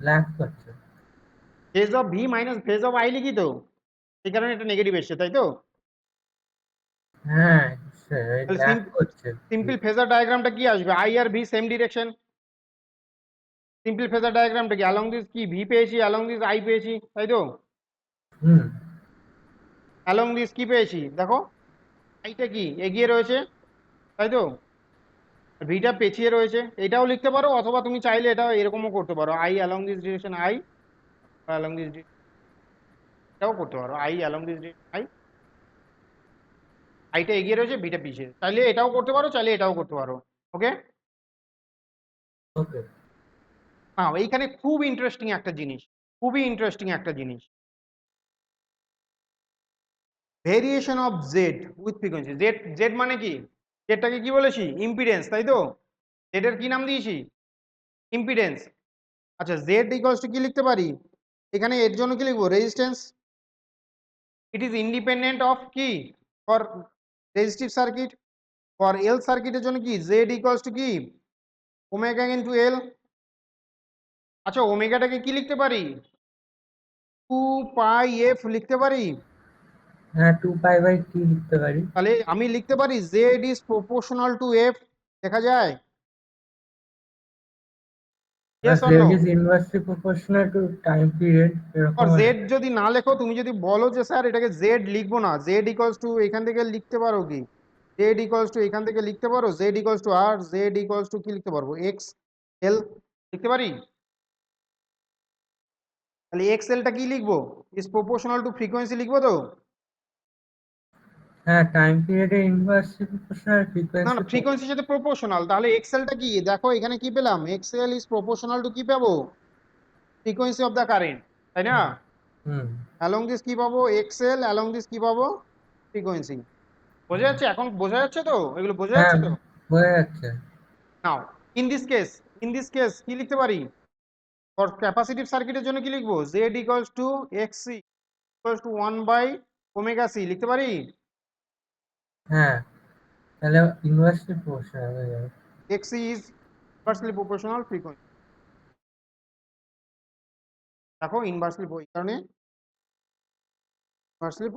ল্যাগ করছে। Phase of V minus phase of I লিখি তো, এই কারণে এটা নেগেটিভ এসছে, তাই তো? হ্যাঁ স্যার, তাহলে ল্যাগ করছে। সিম্পল ফেজার ডায়াগ্রামটা কি আসবে, আই আর V same direction. Simple phasor ডায়াগ্রামটা কি, অ্যালং দিস কি ভি পেয়েছি, অ্যালং দিস আই পেয়েছি, তাই তো? হুম অ্যালং দিস কি পেয়েছি, দেখো আইটা কি এগিয়ে রয়েছে, তাই তো? ভিটা পেছিয়ে রয়েছে, এটাও লিখতে পারো, অথবা তুমি চাইলে এটা এরকমও করতে পারো, I along this direction I, along this, এটাও করতে পারো, I along this direction I, আইটা এগিয়ে রয়েছে ভিটা পিছিয়ে, চাইলে এটাও করতে পারো, চাইলে এটাও করতে পারো, ওকে? ওকে। হ্যাঁ, এইখানে খুব ইন্টারেস্টিং একটা জিনিস, খুবই ইন্টারেস্টিং একটা জিনিস, variation of Z with frequency. Z Z মানে কি? জেডটাকে কি বলেছি? ইম্পিডেন্স, তাই তো? জেড এর কি নাম দিয়েছি? ইম্পিডেন্স। আচ্ছা, জেড ইকুয়ালস টু কি লিখতে পারি? এখানে এর জন্য কি লিখবো? Resistance. It is independent of কি? For resistive circuit. For L সার্কিটের জন্য কি? জেড ইকুয়ালস টু কি? Omega into L. আচ্ছা, ওমেগাটাকে কি লিখতে পারি? 2 পাই এফ লিখতে পারি। হ্যাঁ 2 পাই/t লিখতে পারি। তাহলে আমি লিখতে পারি Z is proportional to F. দেখা যায়? Yes or z no? is inversely proportional to time period এরকম আর হবে। জেড যদি না লেখো, তুমি যদি বলো যে স্যার এটাকে জেড লিখবো না, জেড ইকুয়ালস টু এখান থেকে লিখতে পারো কি? জেড ইকুয়ালস টু এখান থেকে লিখতে পারো Z equals to R, Z equals to কি লিখতে পারবো? এক্স এল লিখতে পারি। তাহলে এক্স এলটা কি লিখবো? ইজ প্রপোর্শনাল টু ফ্রিকোয়েন্সি লিখবো তো? হ্যাঁ টাইম পিরিয়ডের ইনভার্সলি প্রপোর্শনাল না ফ্রিকোয়েন্সি। না, ফ্রিকোয়েন্সির সাথে প্রপোর্শনাল। তাহলে এক্সএলটা কি? দেখো এখানে কি পেলাম? এক্সএল ইজ প্রপোর্শনাল টু কি পাবো? ফ্রিকোয়েন্সি অফ দ্য কারেন্ট, তাই না? হুম। অ্যালং দিস কি পাবো? এক্সএল। অ্যালং দিস কি পাবো? ফ্রিকোয়েন্সি। বোঝা যাচ্ছে? এখন বোঝা যাচ্ছে তো? এগুলো বোঝা হ্যাঁ যাচ্ছে তো? বোঝা যাচ্ছে। নাও, ইন দিস কেস কি লিখতে পারি? ফর ক্যাপাসিটিভ সার্কিটের জন্য কি লিখবো? Z equals to X C equals to 1/ওমেগা সি লিখতে পারি। হ্যাঁ তাহলে ইনভার্সলি প্রপোর্শনাল হয়ে যাবে। X C is inversely proportional frequency. দেখো ইনভার্সলি, এই কারণে ইনভার্সলি।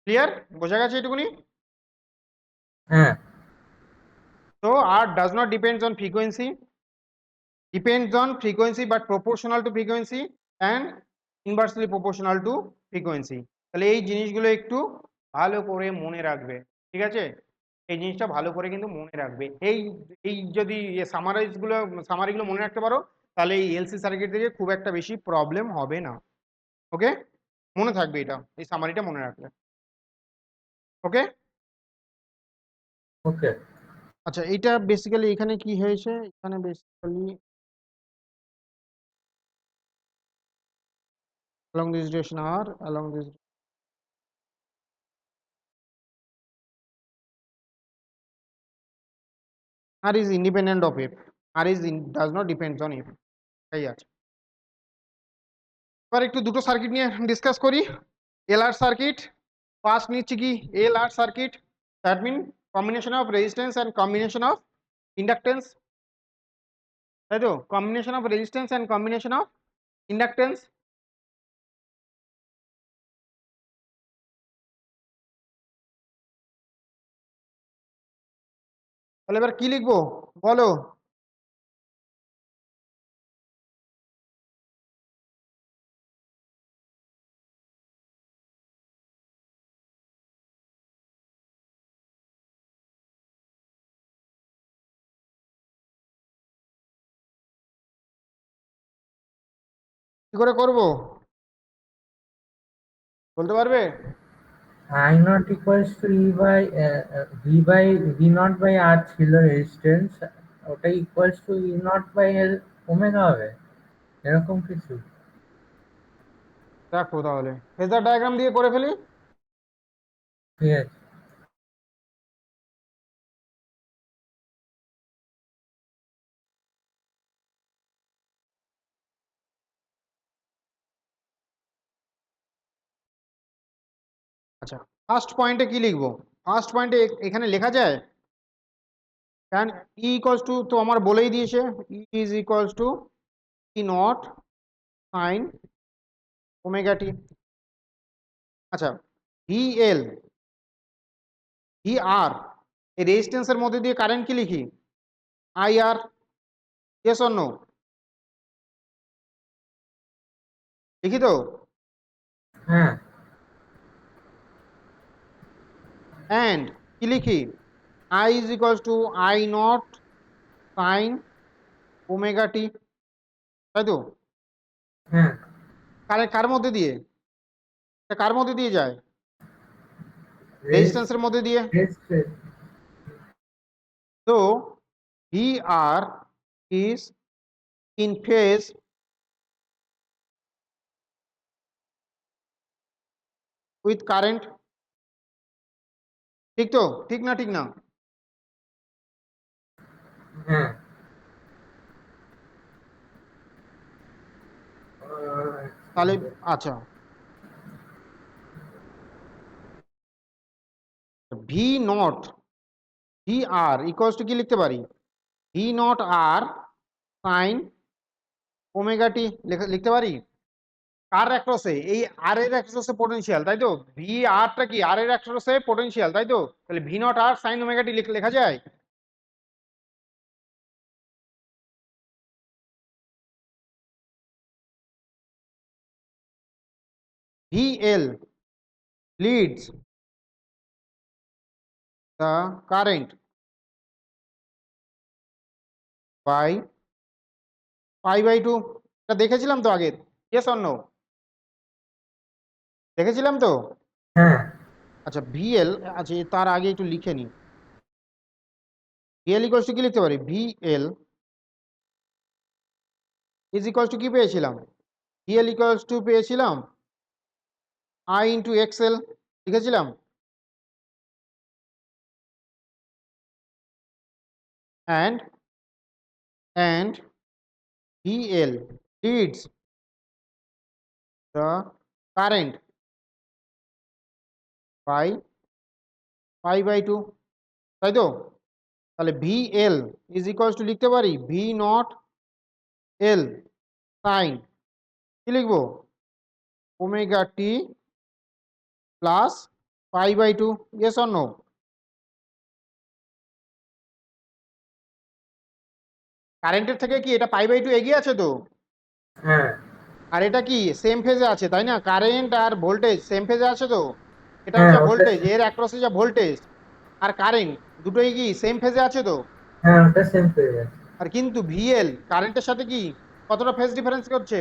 ক্লিয়ার? বোঝা গেছে এটুকুনি? হ্যাঁ So R does not depends on frequency, depends on frequency but proportional to frequency and inversely proportional to frequency. তাহলে এই জিনিসগুলো একটু ভালো করে মনে রাখবে, ঠিক আছে? এই জিনিসটা ভালো করে কিন্তু মনে রাখবে। এই এই যদি সামারিগুলো মনে রাখতে পারো, তাহলে এই এলসি সার্কিট থেকে খুব একটা বেশি প্রবলেম হবে না। ওকে, মনে থাকবে এটা, এই সামারিটা মনে রাখলে। ওকে। ওকে। আচ্ছা, এটা বেসিক্যালি এখানে কি হয়েছে? এখানে basically along this duration r, along this r is independent of f, does not depends on f। তাই আছে। এবার একটু দুটো সার্কিট নিয়ে ডিসকাস করি। এলআর সার্কিট, ফার্স্ট নিচ্ছি কি? LR circuit, that mean combination of resistance and combination of inductance, তাই তো? Combination of resistance and combination of inductance. তাহলে এবার কি লিখবো বলো? কি করে করবো বলতে পারবে? I naught equals to V naught by R ছিল রেজিস্ট্যান্স, ওটা equals to E naught by L omega হবে এরকম কিছু। দেখো তাহলে ফেজার ডায়াগ্রাম দিয়ে করে ফেলি। ঠিক আছে। আচ্ছা, ফার্স্ট পয়েন্টে কি লিখবো? ফার্স্ট পয়েন্টে এখানে লেখা যায় tan E ইকুয়ালস টু, তো আমার বলেই দিয়েছে E is equals to E nought sine omega T. আচ্ছা, VL VR, এই রেজিস্ট্যান্সের মধ্যে দিয়ে কারেন্ট কি লিখি? IR। Yes or no? লিখি তো? হ্যাঁ অ্যান্ড কি লিখি? I is equals to I nought sine omega T, তাই তো? হ্যাঁ কার মধ্যে দিয়ে? এটা কার মধ্যে দিয়ে যায়? রেজিস্ট্যান্সের মধ্যে দিয়ে। রেজিস্ট্যান্স তো V R is in phase with current, ঠিক তো? ঠিক না ঠিক না? হ্যাঁ তাহলে আচ্ছা, V not V R equals to কি লিখতে পারি? V not R sine omega T লিখতে পারি। কার অ্যাক্রসে? এই আর এর অ্যাক্রসে পোটেনশিয়াল, তাই তো? ভি আরটা কি আর এর অ্যাক্রসে পোটেনশিয়াল, তাই তো? তাহলে V not R sine omega T লেখা যায়। V L leads the current by π/2। এটা দেখেছিলাম তো আগে, ইয়েস অর নো? দেখেছিলাম তো? হ্যাঁ আচ্ছা ভিএল, আচ্ছা তার আগে একটু লিখে নি। ভিএল ইকুয়ালস টু কি লিখতে পারি? ভিএল ইজ ইকুয়ালস টু কি পেয়েছিলাম? ভিএল ইকুয়ালস টু পেয়েছিলাম আই ইন্টু এক্সএল, লিখেছিলাম। And and VL leads the current by π/2, তাই তো? তাহলে ভিএল ইজ ইকুয়ালস টু লিখতে পারি ভি নট এল সাইন কি লিখবো? Omega T plus π/2, yes or no? কারেন্টের থেকে কি এটা π/2 এগিয়ে আছে তো? হ্যাঁ আর এটা কি সেম ফেজে আছে, তাই না? কারেন্ট আর ভোল্টেজ সেম ফেজে আছে তো? এটা হ্যাঁ হচ্ছে ওটা ভোল্টেজ, এর অ্যাক্রসে যা ভোল্টেজ আর কারেন্ট দুটোই কি সেম ফেজে আছে তো? হ্যাঁ ওটা সেম পেয়ে যাচ্ছে। আর কিন্তু ভিএল কারেন্টের সাথে কি কতটা ফেজ ডিফারেন্স করছে?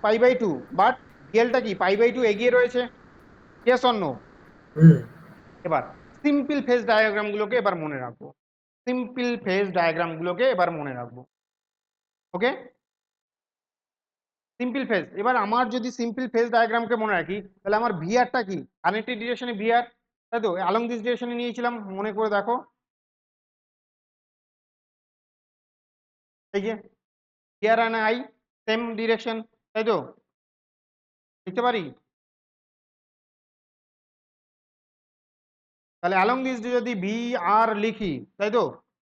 π/2, বাট ভিএলটা কি π/2 এগিয়ে রয়েছে, ইয়েস অর নো? হুম এবার সিম্পল ফেজ ডায়াগ্রাম গুলোকে এবার মনে রাখবো, সিম্পল ফেজ ডায়াগ্রাম গুলোকে এবার মনে রাখবো। ওকে, সিম্পল ফেজ। এবার আমার যদি সিম্পল ফেজ ডায়াগ্রামকে মনে রাখি, তাহলে আমার ভিআরটা কি কানেক্টেড ডিরেকশনে ভিআর, তাই তো? অ্যালং দিস ডিরেকশনে নিয়েছিলাম, মনে করে দেখো। এই যে ভিআর আর আই সেম ডিরেকশন, তাই তো? লিখতে পারি। তাহলে অ্যালং দিস যদি ভি আর লিখি, তাই তো?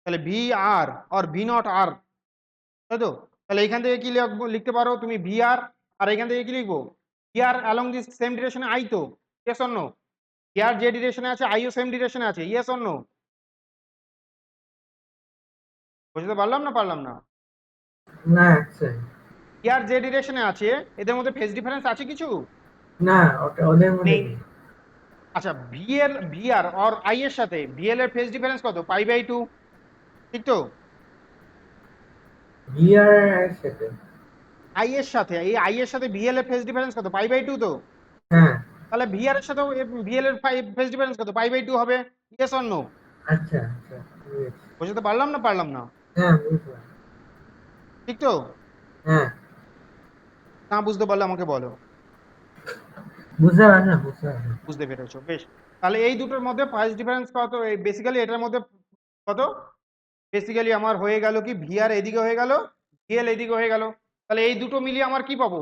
তাহলে ভি আর আর ভি নট আর, তাই তো? তাহলে এখান থেকে কি লিখতে পারো তুমি? ভি আর এখান থেকে কি লিখবো? V R along this same ডিরেকশনে আই তো, yes or no? V R যে ডিরেকশনে আছে আইও সেম ডিরেকশনে আছে, ইয়েস অর নো? বুঝতে পারলাম না পারলাম না? না actually, ভি আর যে ডিরেকশনে আছে এদের মধ্যে ফেজ ডিফারেন্স আছে কিছু? না ওটা ওদের মধ্যে নেই। নেই। আচ্ছা ভি আর আর আই এর সাথে ভিএল এর ফেজ ডিফারেন্স কত? π/2, ঠিক তো? ভিআর এর সাথে আই এর সাথে, এই আই এর সাথে ভিএল এর ফেজ ডিফারেন্স কত? π/2 তো? হ্যাঁ তাহলে ভিআর এর সাথে ভিএল এর ফেজ ডিফারেন্স কত? π/2 হবে, ইয়েস অর নো? আচ্ছা আচ্ছা বুঝেছি। বুঝতে পারলাম না পারলাম না? হ্যাঁ বুঝলাম। ঠিক তো? হ্যাঁ না বুঝতে পারলে আমাকে বলো। বুঝতে পারলাম বুঝতে পারলাম। বুঝতে পেরেছো, বেশ। তাহলে এই দুটোর মধ্যে ফেজ ডিফারেন্স কত? বেসিক্যালি এটার মধ্যে কত? বেসিক্যালি আমার হয়ে গেল কি ভিআর এদিকে হয়ে গেল, ভিএল এদিকে হয়ে গেল। তাহলে এই দুটো মিলিয়ে আমার কি পাবো?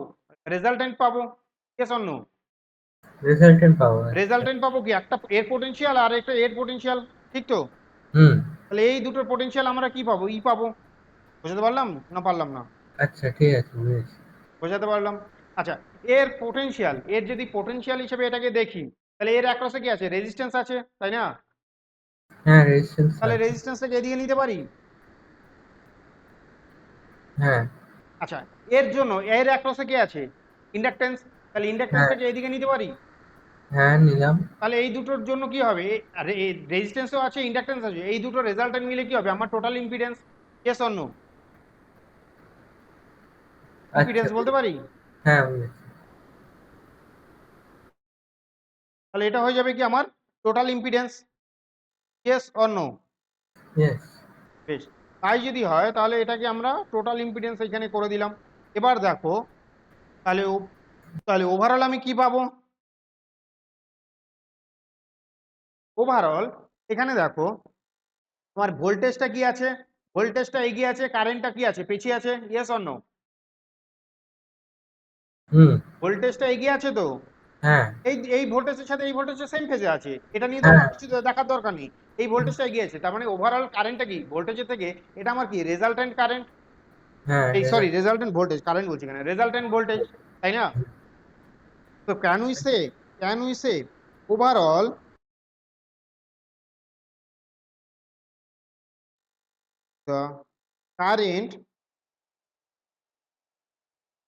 রেজাল্টেন্ট পাবো, ইয়েস অর নো? রেজাল্টেন্ট পাওয়া আচ্ছা। রেজাল্টেন্ট পাবো কি? একটা এর পোটেনশিয়াল আর একটা এর পোটেনশিয়াল, ঠিক তো? হুম তাহলে এই দুটোর পোটেনশিয়াল আমরা কি পাবো? ই পাবো। বুঝতে পারলাম না পারলাম না? আচ্ছা ঠিক আছে বুঝেছি। বোঝাতে পারলাম। আচ্ছা এর পোটেনশিয়াল, এর যদি পোটেনশিয়াল হিসেবে এটাকে দেখি, তাহলে এর অ্যাক্রসে কি আছে? রেজিস্ট্যান্স আছে, তাই না? হ্যাঁ রেজিস্ট্যান্স তাহলে আছে। রেজিস্ট্যান্সটাকে এদিকে নিতে পারি। হ্যাঁ আচ্ছা এর জন্য এর অ্যাক্রসে কি আছে? ইন্ডাকটেন্স, তাহলে হ্যাঁ ইন্ডাকটেন্সটাকে এইদিকে নিতে পারি। হ্যাঁ নিলাম। তাহলে এই দুটোর জন্য কি হবে, রেজিস্ট্যান্সও আছে ইন্ডাকটেন্স আছে, এই দুটো রেজাল্টেন্ট মিলে কি হবে আমার total impedance, yes or no? আচ্ছা ইম্পিডেন্স বলতে পারি। হ্যাঁ বুঝেছি। তাহলে এটা হয়ে যাবে কি আমার total impedance, yes or no? Yes. বেশ, তাই যদি হয় তাহলে এটাকে আমরা টোটাল ইম্পিডেন্স এখানে করে দিলাম। এবার দেখো তাহলে তাহলে ওভারঅল আমি কি পাবো, ওভারঅল এখানে দেখো তোমার ভোল্টেজটা কি আছে, ভোল্টেজটা এগিয়ে আছে, কারেন্টটা কি আছে পিছিয়ে আছে, ইয়েস অর নো? হুম। ভোল্টেজটা এগিয়ে আছে তো, হ্যাঁ এই এই ভোল্টেজের সাথে এই ভোল্টেজের সেম ফেজে আছে, এটা নিয়ে তো হ্যাঁ আমার কিছু দেখার দরকার নেই। এই ভোল্টেজটা এগিয়ে আছে, তার মানে ওভারঅল কারেন্টটা কি ভোল্টেজের থেকে, এটা আমার কি রেজাল্টেন্ট কারেন্ট, হ্যাঁ এই সরি রেজাল্টেন্ট ভোল্টেজ, কারেন্ট বলছি কেন, রেজাল্টেন্ট ভোল্টেজ, তাই না? তো can we say overall the current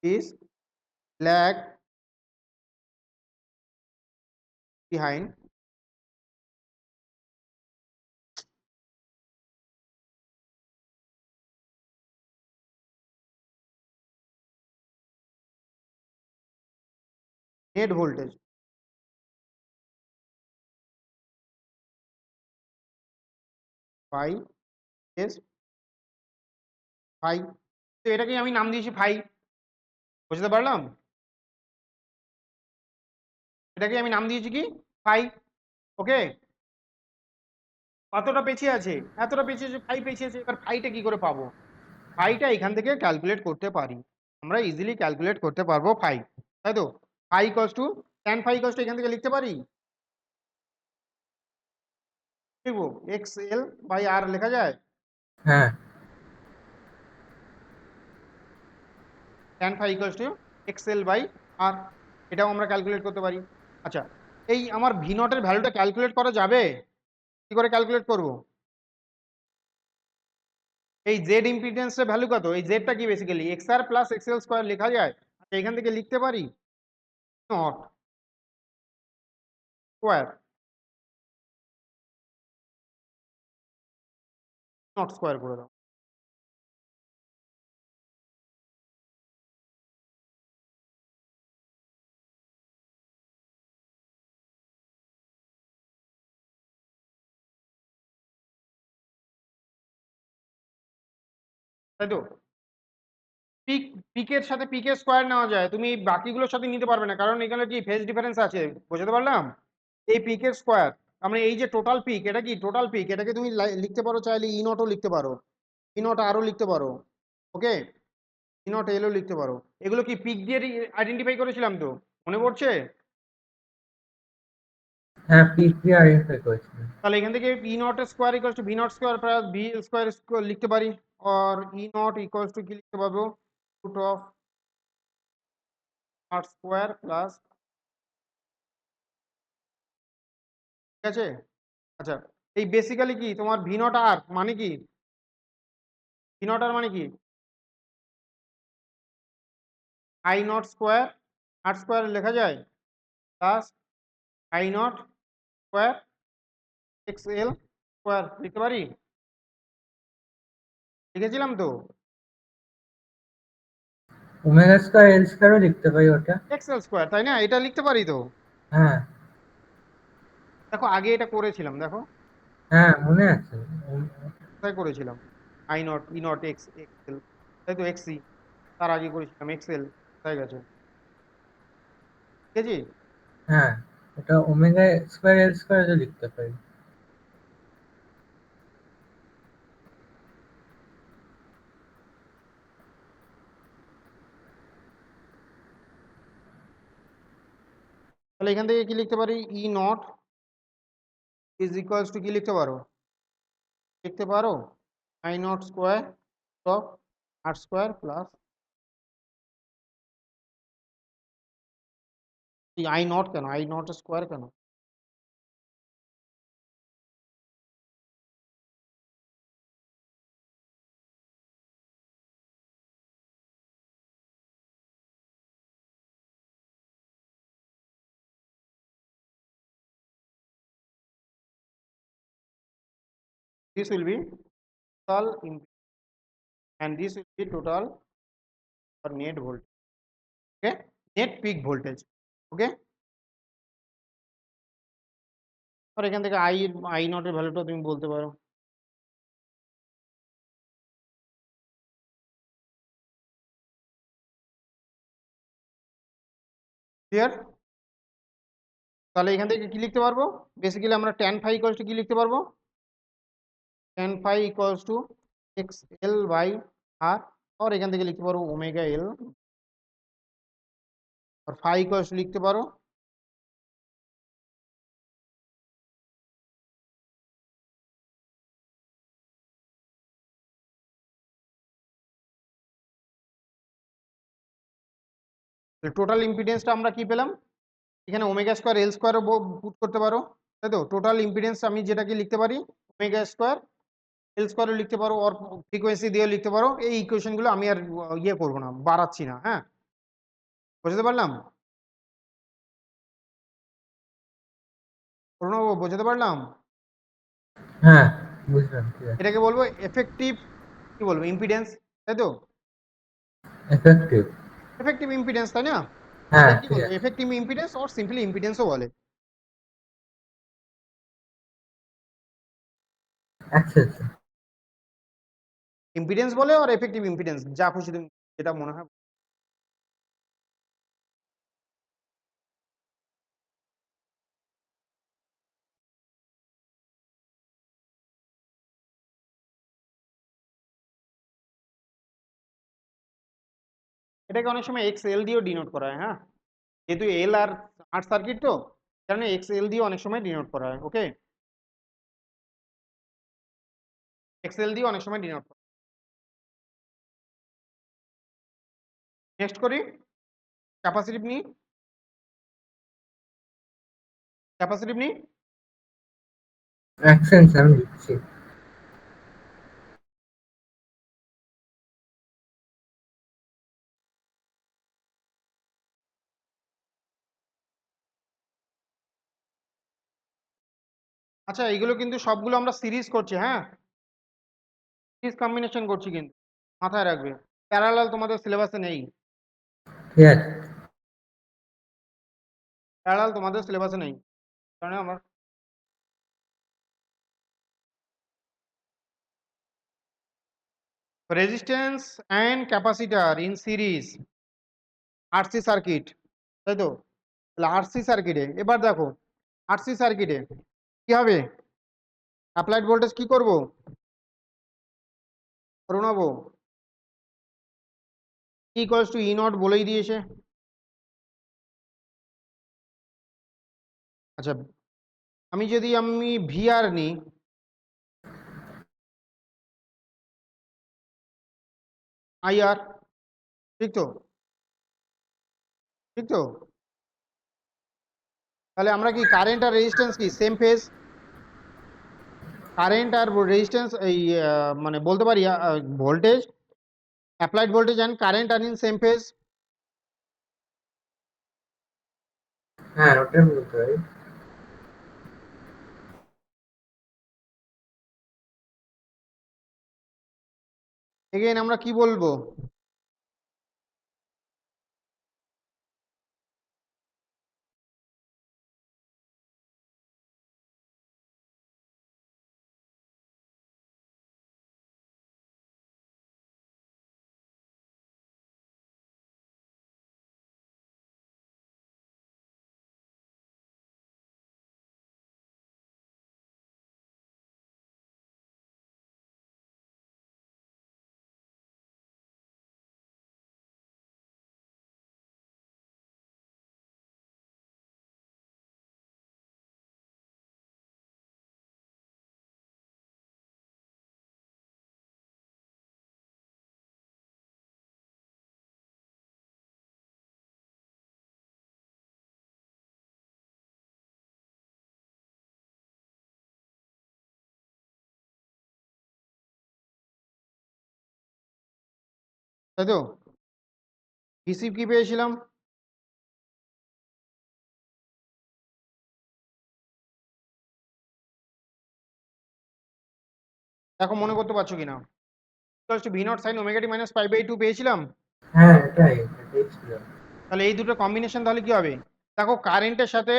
is lag behind net voltage by s phi। তো এটাকে আমি নাম দিয়েছি ফাই, বুঝতে পারলাম? এটাকে আমি নাম দিয়েছি কি ফাই, ওকে। কতটা পেছিয়ে আছে, এতটা পেছিয়ে আছে, ফাই পেছিয়ে আছে, এবার ফাইটা কি করে পাবো, ফাইটা এখান থেকে ক্যালকুলেট করতে পারি, আমরা ইজিলি ক্যালকুলেট করতে পারবো ফাই, তাই তো? Phi equals to tan phi equals to এখান থেকে লিখতে পারি, লিখবো এক্স এল বাই আর লেখা যায়, হ্যাঁ। Tan phi equals to X L by R, এটাও আমরা ক্যালকুলেট করতে পারি। আচ্ছা, এই আমার ভি নটের ভ্যালুটা ক্যালকুলেট করা যাবে, কি করে ক্যালকুলেট করব? এই জেড ইম্পিডেন্সের ভ্যালু কত, এই জেডটা কি বেসিক্যালি এক্স আর প্লাস এক্স এল স্কোয়ার লেখা যায়, আচ্ছা এখান থেকে লিখতে পারি নট স্কোয়ার, নট স্কোয়ার করে দাও, তাই তো? পিক, পিকের সাথে পিকের স্কোয়ার নেওয়া যায়, তুমি বাকিগুলোর সাথে নিতে পারবে না, কারণ এখানে কি ফেজ ডিফারেন্স আছে, বুঝতে পারলাম? এই পিকের স্কোয়ার, আমরা এই যে টোটাল পিক, এটা কি টোটাল পিক, এটাকে তুমি লিখতে পারো চাইলে ই নটও লিখতে পারো, ই নট আরও লিখতে পারো, ওকে, ই নট এলও লিখতে পারো, এগুলো কি পিক দিয়ে আইডেন্টিফাই করেছিলাম তো, মনে পড়ছে? হ্যাঁ পিক দিয়ে আইডেন্টিফাই করেছিলাম। তাহলে এখান থেকে E nought square equals to V nought square plus V square লিখতে পারি, আর ই নট ইকুয়ালস টু কি লিখতে পারবো, root of R square plus, ঠিক আছে? আচ্ছা, এই বেসিক্যালি কি তোমার ভি নট আর মানে কি, ভি নট আর মানে কি I naught square, R square লেখা যায় plus I naught square X L square লিখতে পারি, লিখেছিলাম তো, ওমেগা স্কয়ার এল স্কয়ারও লিখতে পারি ওটা। এক্স এল স্কোয়ার, তাই না? এটা লিখতে পারি তো, হ্যাঁ দেখো আগে এটা করেছিলাম, দেখো হ্যাঁ মনে আছে। কোথায় করেছিলাম, I not E not x x L, তাই তো, এক্স সি, তার আগে করেছিলাম এক্স এল, কোথায় গেছে, ঠিক আছে? হ্যাঁ ওটা ওমেগা স্কয়ার এল স্কয়ারও লিখতে পারি। তাহলে এখান থেকে কি লিখতে পারি, E naught is equals to কি লিখতে পারো, লিখতে পারো I naught square of R square plus I naught, কেন আই নট স্কোয়ার কেন, this will be total impedance and this will be total or net voltage. Okay, net peak voltage. Okay, আর এখান থেকে I naught এর ভ্যালুটা তুমি বলতে পারো। Clear? তাহলে এখান থেকে কি লিখতে পারবো? বেসিক্যালি আমরা tan phi ইকুয়ালস টু কি লিখতে পারবো? tan phi equals to xl by r, আর এখান থেকে লিখতে পারবো ওমেগা l, আর phi ইকুয়ালস টু লিখতে পারো টোটাল ইম্পিডেন্সটা আমরা কি পেলাম? এখানে ওমেগা স্কোয়ার এল স্কোয়ারও পুট করতে পারো, তাই তো? টোটাল ইম্পিডেন্স আমি যেটাকে লিখতে পারি ওমেগা স্কোয়ার এল স্কোয়ারও লিখতে পারো, আর ফ্রিকোয়েন্সি দিয়েও লিখতে পারো। এই ইকুয়েশনগুলো আমি আর ইয়ে করবো না, বাড়াচ্ছি না। হ্যাঁ, বুঝতে পারলাম? প্রণব, বোঝাতে পারলাম? হ্যাঁ, বুঝলাম। ক্লিয়ার। এটাকে বলবো এফেক্টিভ, কি বলবো, ইম্পিডেন্স, তাই তো? এফেক্টিভ। এফেক্টিভ ইম্পিডেন্স, তাই না? হ্যাঁ, কি বলবো, clear. Effective impedance or simply ইম্পিডেন্সও বলে। অ্যাক্সেস। ইম্পিডেন্স বলে আর এফেক্টিভ ইম্পিডেন্স, যা খুশি তুমি যেটা মনে হয়। এটাকে অনেক সময় এক্স এল দিয়েও ডিনোট করা হয়। হ্যাঁ, যেহেতু এল আর আর সার্কিট, তো কারণে এক্স এল দিয়ে অনেক সময় ডিনোট করা হয়। ওকে, এক্স এল দিয়ে অনেক সময় ডিনোট করা হয়। নেক্সট করি, ক্যাপাসিটিভ নিই। ক্যাপাসিটিভ নিই। অ্যাকসেন্স আমি দিচ্ছি। আচ্ছা, এইগুলো কিন্তু সবগুলো আমরা সিরিজ করছি। হ্যাঁ, সিরিজ কম্বিনেশন করছি, কিন্তু মাথায় রাখবে প্যারালাল তোমাদের সিলেবাসে নেই। ক্লিয়ার। প্যারালাল তোমাদের সিলেবাসে নেই, কারণ আমার resistance and capacitor in series, RC circuit, তাই তো? তাহলে আরসি সার্কিটে এবার দেখো, আরসি সার্কিটে কি হবে? অ্যাপ্লাইড ভোল্টেজ কি করব? Pranab, equals to E not বলেই দিয়েছে। আচ্ছা, আমি ভিআর নিই, আইআর, ঠিক তো? ঠিক তো? তাহলে আমরা কি কারেন্ট আর রেজিস্ট্যান্স কি সেম ফেজ? কারেন্ট আর রেজিস্ট্যান্স এই মানে বলতে পারি voltage, applied voltage and current আর ইন সেম ফেজ। হ্যাঁ, ওটাই বলতে পারি। এগেইন আমরা কি বলবো? তাই তো? ভিসি কি পেয়েছিলাম? দেখো মনে করতে পারছো কিনা। Equals to V not sine omega T minus pi by 2 পেয়েছিলাম। হ্যাঁ এটাই ছিল। তাহলে এই দুটো কম্বিনেশন তাহলে কি হবে, দেখো কারেন্টের সাথে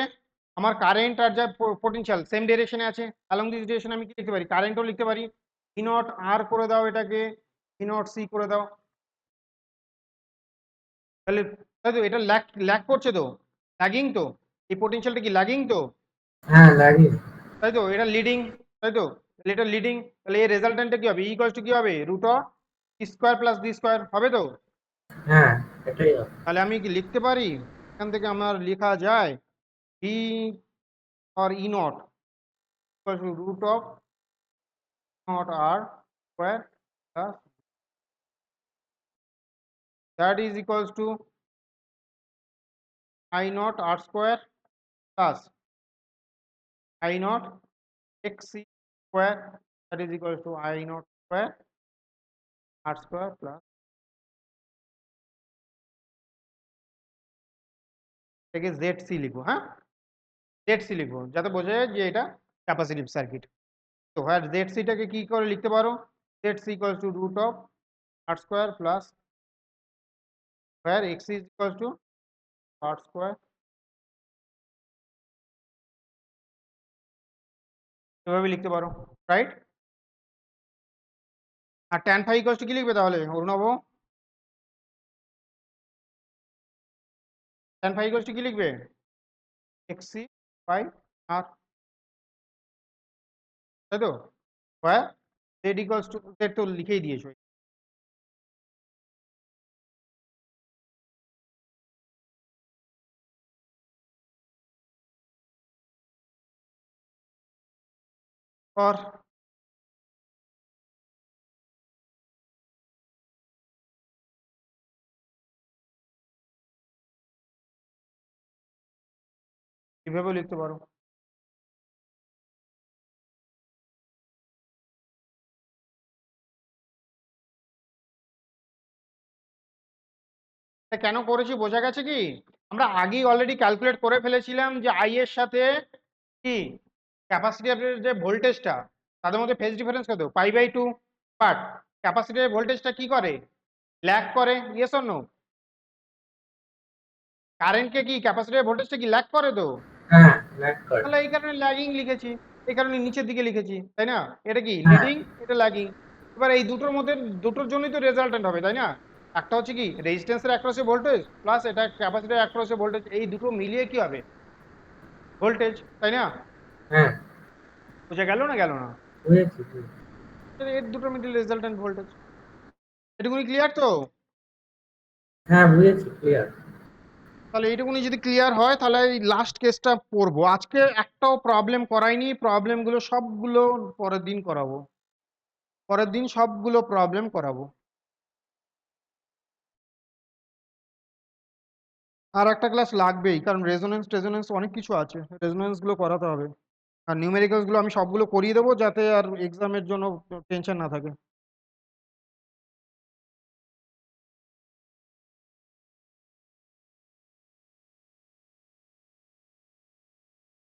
আমার কারেন্ট আর যা পোটেনশিয়াল সেম ডিরেকশনে আছে, অ্যালং দিস ডিরেকশন আমি কি লিখতে পারি, কারেন্টও লিখতে পারি। ভি নট আর করে দাও, এটাকে ভি নট সি করে দাও। তাহলে তাই তো, এটা ল্যাগ করছে তো, ল্যাগিং তো, এই পোটেনশিয়ালটা কি ল্যাগিং তো, হ্যাঁ লাগে। তাই তো, এটা লিডিং, তাই তো, তাহলে এটা লিডিং, তাহলে এই রেজাল্টেন্টটা কি হবে, ইকুয়ালস টু কি হবে, root of square plus D square হবে তো। হ্যাঁ এটাই হবে। তাহলে আমি কি লিখতে পারি, এখান থেকে আমার লেখা যায় V or E naught equals to root of naught R square plus that is equals to I naught R square plus I naught XC square, that is equals to I naught square R square plus এটাকে ZC লিখবো, হ্যাঁ ZC লিখবো যাতে বোঝা যায় যে এটা capacitive circuit. তো আর ZC টাকে কি করে লিখতে পারো, ZC equals to root of R square plus where XC is equals to R square, এভাবে লিখতে পারো, right. R tan phi equals to কি লিখবে তাহলে Arunava, tan phi equals to কি লিখবে, xc বাই r, তাই তো, square z equals to z তো লিখেই দিয়েছো। और কিভাবে লিখতে পারো, এটা কেন করেছি বোঝা গেছে কি, আমরা আগেই অলরেডি ক্যালকুলেট করে ফেলেছিলাম যে আই এর সাথে কি ক্যাপাসিটরের যে ভোল্টেজটা তাদের মধ্যে ফেজ ডিফারেন্স কত পাই বাই 2, বাট ক্যাপাসিটরের ভোল্টেজটা কি করে, ল্যাগ করে, ইয়েস অর নো, কারেন্টকে কি ক্যাপাসিটরের ভোল্টেজটা কি ল্যাগ করে তো, হ্যাঁ ল্যাগ করে। তাহলে এই কারণে ল্যাগিং লিখেছি, এই কারণে নিচের দিকে লিখেছি, তাই না, এটা কি হ্যাঁ লিডিং, এটা ল্যাগিং। এবার এই দুটোর মধ্যে দুটোর জন্যই তো রেজাল্টেন্ট হবে, তাই না, একটা হচ্ছে কি রেজিস্ট্যান্সের অ্যাক্রসে ভোল্টেজ প্লাস এটা ক্যাপাসিটরের অ্যাক্রসে ভোল্টেজ, এই দুটো মিলিয়ে কি হবে ভোল্টেজ, তাই না, হ্যাঁ বোঝা গেল না গেল না, বুঝেছি। এর দুটো মিডিল রেজাল্টেন্ট ভোল্টেজ, এটুকুনি ক্লিয়ার তো। হ্যাঁ বুঝেছি, ক্লিয়ার। তাহলে এইটুকুনি যদি ক্লিয়ার হয় তাহলে এই লাস্ট কেসটা পড়বো, আজকে একটাও প্রবলেম করাইনি, প্রবলেমগুলো সবগুলো পরের দিন করাবো, পরের দিন সবগুলো প্রবলেম করাবো। আর একটা ক্লাস লাগবেই, কারণ রেজোনেন্স অনেক কিছু আছে, রেজোনেন্স গুলো করাতে হবে, আর নিউমেরিক্যালস গুলো আমি সবগুলো করিয়ে দেবো যাতে আর এক্সামের জন্য টেনশন না থাকে।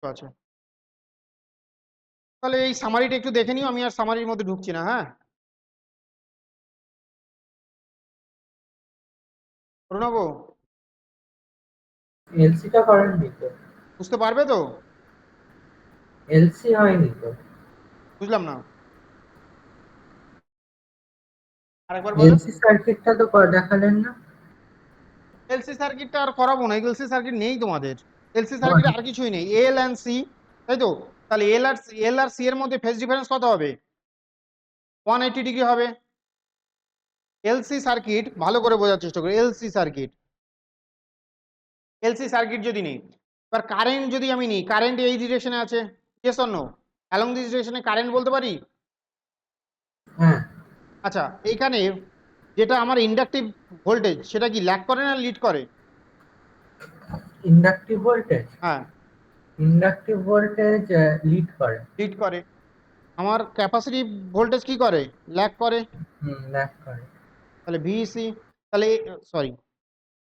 ঠিক আছে, তাহলে এই সামারিটা একটু দেখে নিও, আমি আর সামারির মধ্যে ঢুকছি না, হ্যাঁ প্রণব, এলসিটা করেননি তো? বুঝতে পারবে তো, এলসি হয়নি তো? বুঝলাম না, আরেকবার বলো। এলসি সার্কিটটা তো দেখালেন না। এলসি সার্কিটটা আর করাবো না, এলসি সার্কিট নেই তোমাদের, এলসি সার্কিট আর কিছুই নেই, এল এন্ড সি, তাই তো, তাহলে এল আর সি এর মধ্যে ফেজ ডিফারেন্স কত হবে, 180 ডিগ্রি হবে। এলসি সার্কিট ভালো করে বোঝার চেষ্টা করো, এলসি সার্কিট, এলসি সার্কিট যদি নিই, এবার কারেন্ট যদি আমি নিই, কারেন্ট এই ডিরেকশনে আছে, yes or no, along this ডিরেকশনে কারেন্ট বলতে পারি। হ্যাঁ আচ্ছা এইখানে যেটা আমার ইন্ডাকটিভ ভোল্টেজ সেটা কি ল্যাগ করে না লিড করে, ইন্ডাকটিভ ভোল্টেজ, হ্যাঁ ইন্ডাকটিভ ভোল্টেজ লিড করে। লিড করে, আমার ক্যাপাসিটিভ ভোল্টেজ কি করে, ল্যাগ করে, ল্যাগ করে। তাহলে ভিসি, তাহলে সরি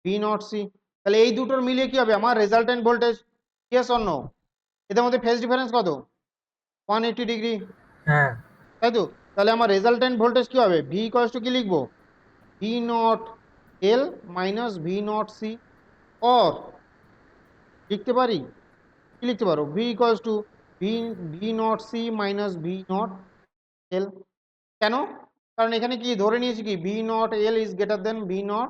ভি নট সি, তাহলে এই দুটোর মিলিয়ে কি হবে আমার resultant voltage, yes or no, এদের মধ্যে ফেজ ডিফারেন্স কত 180 ডিগ্রি, হ্যাঁ তাই তো, তাহলে আমার রেজাল্টেন্ট ভোল্টেজ কি হবে? ভি ইকুয়ালস টু কি লিখবো? V not L minus V not C, or লিখতে পারি, কি লিখতে পারো? V equals to V V not C minus V not L. কেন? কারণ এখানে কি ধরে নিয়েছি, কি V not L is greater than V not,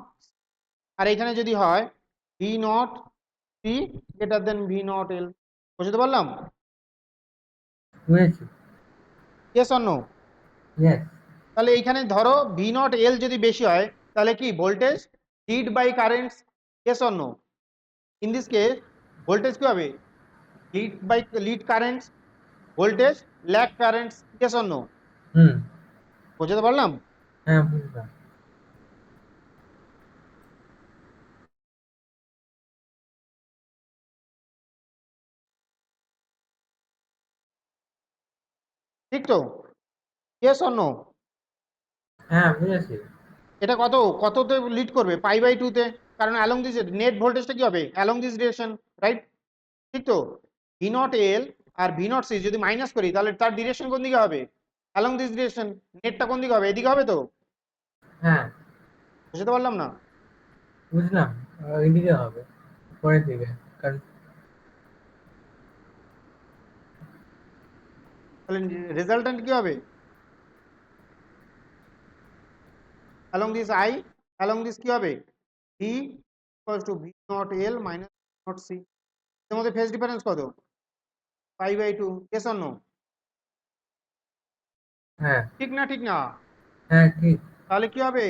আর এখানে যদি হয় V not C greater than V not L. বুঝতে পারলাম? বুঝেছি। Yes or no? ইয়েস। তাহলে এইখানে ধরো ভি নট এল যদি বেশি হয় তাহলে কি voltage lead by currents? Yes or no? In this case voltage কি হবে? Lead by lead currents, voltage lag currents. Yes or no? হুম। বুঝতে পারলাম? হ্যাঁ বুঝলাম। ঠিক তো? Yes or no? হ্যাঁ বুঝেছি। এটা কততে লিড করবে? পাই বাই 2 তে, কারণ অ্যালং দিস নেট ভোল্টেজটা কি হবে? Along this direction, right? ঠিক তো? ভি নট এল আর ভি নট সি যদি মাইনাস করি তাহলে তার ডিরেকশন কোন দিকে হবে? Along this direction. নেটটা কোন দিকে হবে? এদিকে হবে তো? হ্যাঁ বুঝতে পারলাম না? বুঝলাম। ওইদিকে হবে, পরের দিকে। কারণ তাহলে রেজাল্টেন্ট কি হবে? Along this I, along this কি হবে? V equals to V not L minus naught C. এর মধ্যে ফেজ ডিফারেন্স কত? Pi by 2। Yes or no? হ্যাঁ। ঠিক না? ঠিক না? হ্যাঁ ঠিক। তাহলে কি হবে?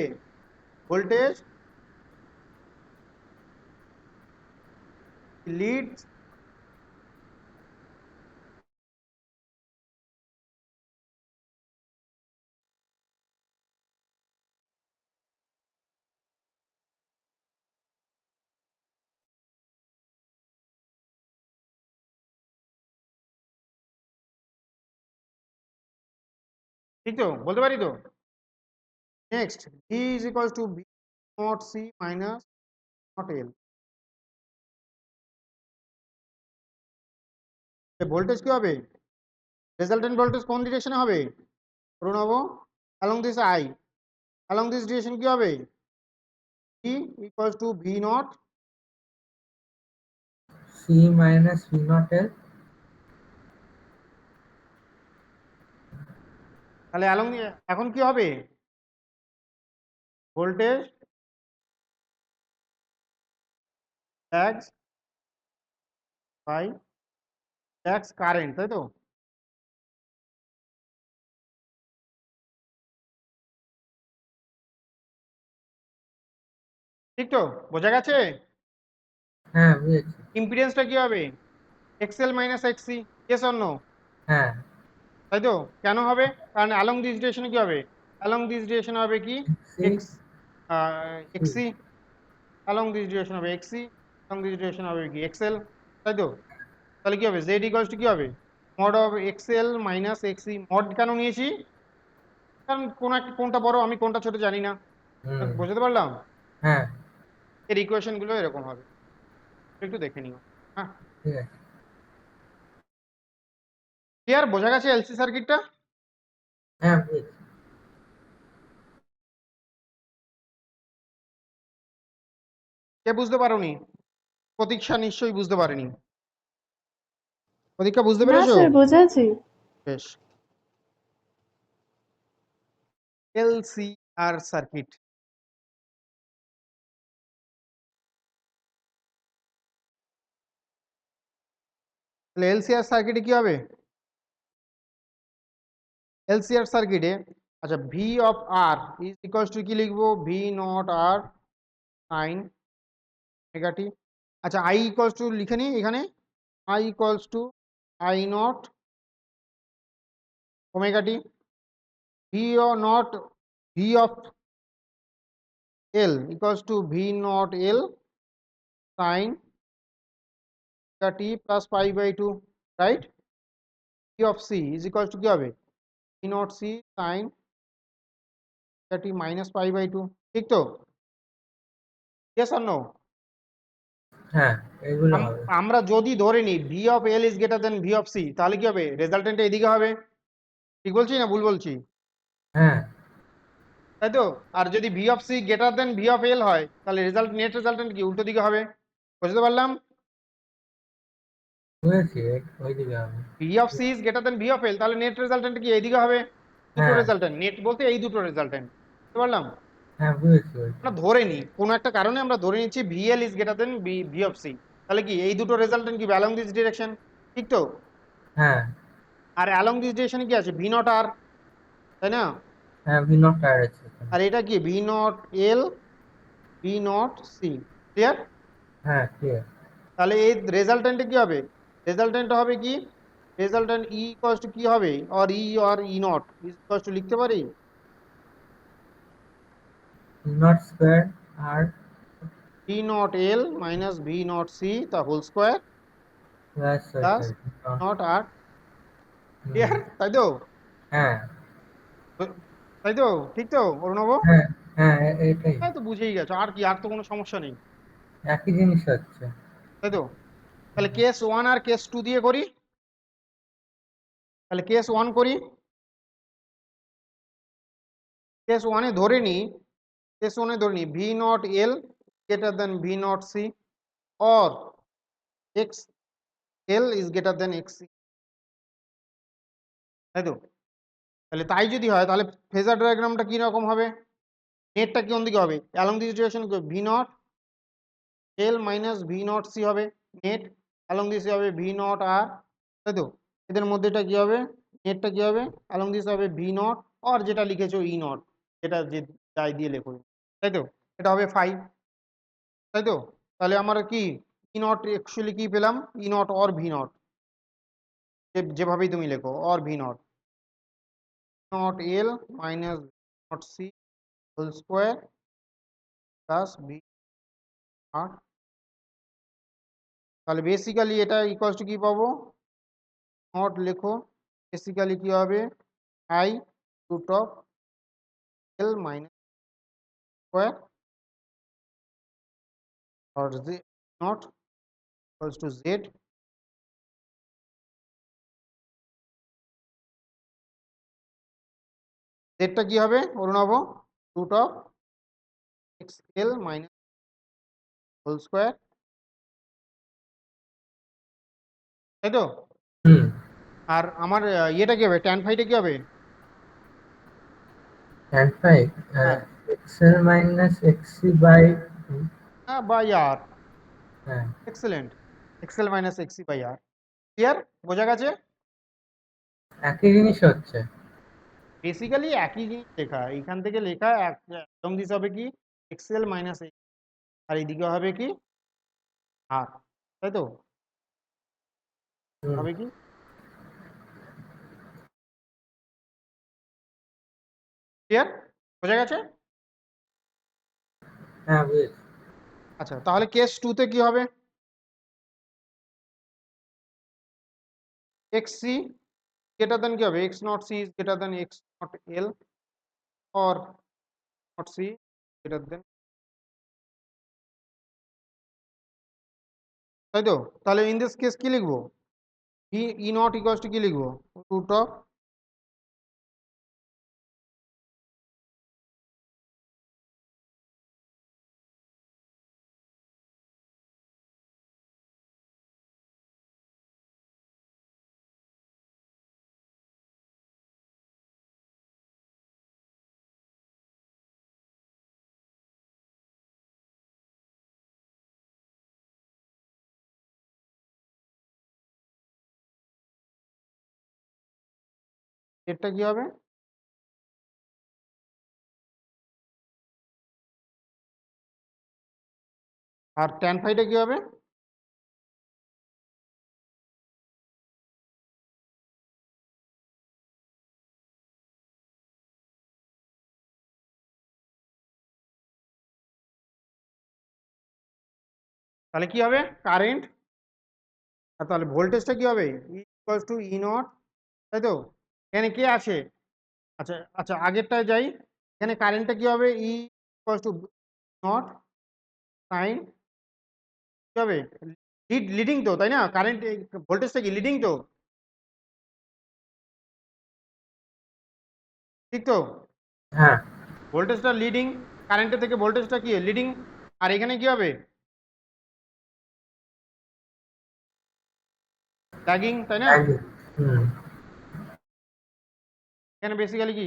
ভোল্টেজ লিডস ঠিক তো? বলতে পারি তো? Next V is equals to V not C minus nought L. Voltage কি হবে? রেজাল্টেন্ট ভোল্টেজ কোন ডিরেকশনে হবে? ধরে নেবো along this I, along this direction কি হবে? V equals to V not, C minus V not L. তাহলে অ্যালং এখন কি হবে? Voltage lags by lags current, তাই তো? ঠিক তো? বোঝা গেছে? হ্যাঁ বুঝেছি। ইম্পিডেন্সটা কি হবে? XL minus XC. Yes or no? হ্যাঁ। তাই তো? কেন হবে? কারণ অ্যালং দিস ডিরেকশনে কি হবে? অ্যালং দিস ডিরেকশন হবে কি C X XC, along this direction হবে এক্সি, অ্যালং দিস ডিরেকশন হবে কি এক্সএল, তাই তো? তাহলে কি হবে? জেড ইকুয়ালস টু কি হবে? Mod of XL minus XC. Mod কেন নিয়েছি? কারণ কোনটা বড় আমি কোনটা ছোট জানি না। হুম। বুঝতে পারলাম? হ্যাঁ এর ইকুয়েশন গুলো এরকম হবে, একটু দেখে নিও। হ্যাঁ, ঠিক আছে। ক্লিয়ার? বোঝা গেছে এলসি সার্কিটটা? হ্যাঁ বুঝেছি। কে বুঝতে পারোনি? প্রতীক্ষা নিশ্চয়ই বুঝতে পারেনি। প্রতীক্ষা বুঝতে না পেরেছো? স্যার, বোঝাচ্ছি। বেশ। এলসিআর সার্কিট, তাহলে এলসিআর সার্কিটে কি হবে? এলসিআর সার্কিটে আচ্ছা V of R is equals to কি লিখবো? V not R sine omega T. আচ্ছা আই ইকুয়ালস টু লিখে নি এখানে, I equals to I nought omega T. V ও nought, V of L equals to V not L sine omega T plus pi by 2, right? V of C is equals to কি হবে? V not C sine omega T minus pi by 2। ঠিক তো? Yes or no? হ্যাঁ এগুলো হবে। আমরা যদি ধরে নিই V of L is greater than V of C তাহলে কি হবে? রেজাল্টেন্ট এদিকে হবে। ঠিক বলছি না ভুল বলছি? হ্যাঁ, তাই তো? আর যদি V of C greater than V of L হয় তাহলে নেট রেজাল্টেন্ট কি উল্টো দিকে হবে। বুঝতে পারলাম? বুঝেছি, ওইদিকে হবে। V of C is greater than V of L তাহলে নেট রেজাল্টেন্ট কি এইদিকে হবে। দুটো হ্যাঁ, রেজাল্টেন্ট, নেট বলতে এই দুটো রেজাল্টেন্ট। বুঝতে পারলাম? হ্যাঁ, বুঝেছি, বুঝেছি। আমরা ধরে নিই কোনো একটা কারণে আমরা ধরে নিচ্ছি V L is greater than V of C, তাহলে কি এই দুটো রেজাল্টেন্ট কি অ্যালং দিস ডিরেকশন, ঠিক তো? হ্যাঁ, আর অ্যালং দিস ডিরেকশনে কি আছে ভি নট আর, তাই না? হ্যাঁ, ভিন্ন টায়ার আছে এখানে। আর এটা কি V not L V not C, clear? হ্যাঁ, ক্লিয়ার। তাহলে এই রেজাল্টেন্টে কি হবে, রেজাল্টেন্ট হবে কি, রেজাল্টেন্ট ই ইকুয়ালস টু কি হবে, or E nought equals to লিখতে পারি V nought square R V not L minus V not C তা whole square plus plus nought R, clear? তাই তো? হ্যাঁ, তাই তো? ঠিক তো অরুণব? হ্যাঁ, হ্যাঁ, এটাই তাই তো, বুঝেই গেছো, আর কি, আর তো কোনো সমস্যা নেই। একই জিনিস হচ্ছে। তাই তো? তাহলে কেস ওয়ান আর কেস টু দিয়ে করি, তাহলে কেস ওয়ান করি। কেস ওয়ানে ধরে নিই, কেস ওয়ানে ধরে নিই V not L greater than V not C or X L is greater than X C, তাই তো? তাহলে তাই যদি হয় তাহলে ফেজার ডায়াগ্রামটা কি রকম হবে, নেটটা কোন দিকে হবে, along this direction V not L minus V not C হবে নেট, অ্যালং দিস হবে ভি নট আর, তাই তো? এদের মধ্যেটা কি হবে, নেটটা কি হবে, অ্যালং দিস হবে ভি নট আর যেটা লিখেছো ই নট, যেটা যে যাই দিয়ে লেখো, তাই তো? এটা হবে 5, তাই তো? তাহলে আমার কি ই নট অ্যাকচুয়ালি কি পেলাম, E naught or V naught, যেভাবেই তুমি লেখো or V naught, naught L minus naught C whole square plus V naught, তাহলে বেসিক্যালি এটা ইকুয়ালস টু কি পাবো, নট লেখো, বেসিক্যালি কি হবে I root of L minus square or z not equals to z, জেডটা কি হবে Arunabha, root of X L minus whole square, তাই তো? হুম। আর আমার ইয়েটা কি হবে, ট্যান ফাইটা কি হবে, tan phi হ্যাঁ xl minus xc by by R, হ্যাঁ, excellent, XL minus XC by R, clear, বোঝা গেছে? একই জিনিস হচ্ছে। বেসিক্যালি একই জিনিস লেখা, এইখান থেকে লেখা একদম দিস হবে কি এক্সেল মাইনাস আর এইদিকে হবে কি আর, তাই তো? হুম। হবে কি, ক্লিয়ার, বোঝা গেছে? হ্যাঁ, বুঝেছি। আচ্ছা তাহলে কেস টুতে কি হবে, এক্স সি greater than কি হবে, x not c is greater than x not l or not c greater than, তাই তো? তাহলে ইন দিস কেস কি লিখবো, ই নট ইকুয়ালস টু কি লিখবো, রুট অফ, এরটা কি হবে, আর ট্যান ফাইটা কি হবে, তাহলে কি হবে কারেন্ট, আর তাহলে ভোল্টেজটা কি হবে ইকুয়ালস টু ই নট, তাই তো? এখানে কে আছে, আচ্ছা আচ্ছা আগেরটায় যাই, এখানে কারেন্টটা কি হবে E equals to naught sine, কি হবে লিডিং তো, তাই না? কারেন্ট ভোল্টেজটা কি লিডিং তো, ঠিক তো? হ্যাঁ ভোল্টেজটা লিডিং, কারেন্টের থেকে ভোল্টেজটা কি লিডিং, আর এখানে কি হবে ল্যাগিং, তাই না? হুম এখানে বেসিক্যালি কি,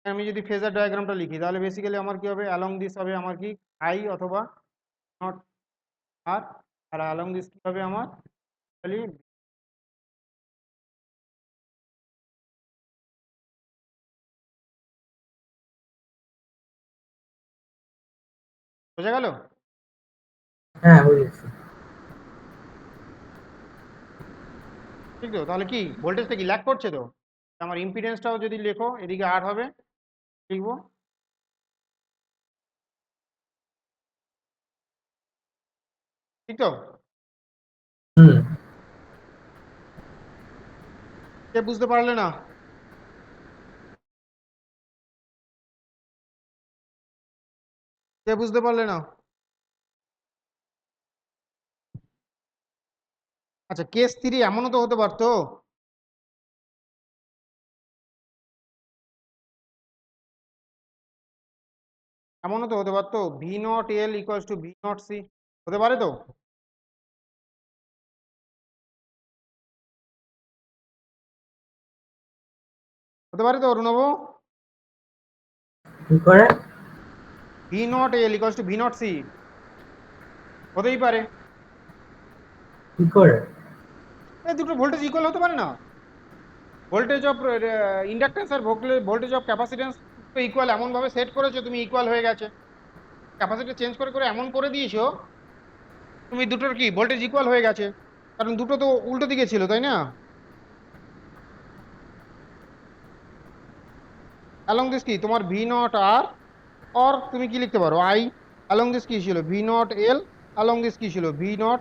আমি যদি ফেজার ডায়াগ্রামটা লিখি তাহলে বেসিক্যালি আমার কি হবে, অ্যালং দিস হবে আমার কি আই অথবা নট আর, আর অ্যালং দিস কি হবে আমার খালি, বোঝা গেল? হ্যাঁ বুঝেছি। ঠিক তো? তাহলে কি ভোল্টেজটা কি ল্যাগ করছে তো, আমার ইম্পিডেন্সটাও যদি লেখো এদিকে আর হবে, লিখবো, ঠিক তো? হুম কে বুঝতে পারলে না? কে বুঝতে পারলে না? আচ্ছা কেস 3 এমনও তো হতে পারতো, এমনও তো হতে পারতো V not L equals to V not C, হতে পারে তো? হতে পারে তো অরুণব? কি করে? V not L equals to V not C, হতেই পারে। কি করে? এই দুটো ভোল্টেজ ইকুয়াল হতে পারে না? ভোল্টেজ অফ ইন্ডাকটেন্স আর ভোল্টেজ অফ ক্যাপাসিটেন্স তো ইকুয়াল, এমন ভাবে সেট করেছো তুমি ইকুয়াল হয়ে গেছে, ক্যাপাসিটি চেঞ্জ করে করে এমন করে দিয়েছো তুমি দুটোর কি ভোল্টেজ ইকুয়াল হয়ে গেছে, কারণ দুটো তো উল্টো দিকে ছিল, তাই না? অ্যালং দিস কি তোমার ভি নট আর, অর তুমি কি লিখতে পারো আই, অ্যালং দিস কি ছিল V not L, along this কি ছিল ভি নট,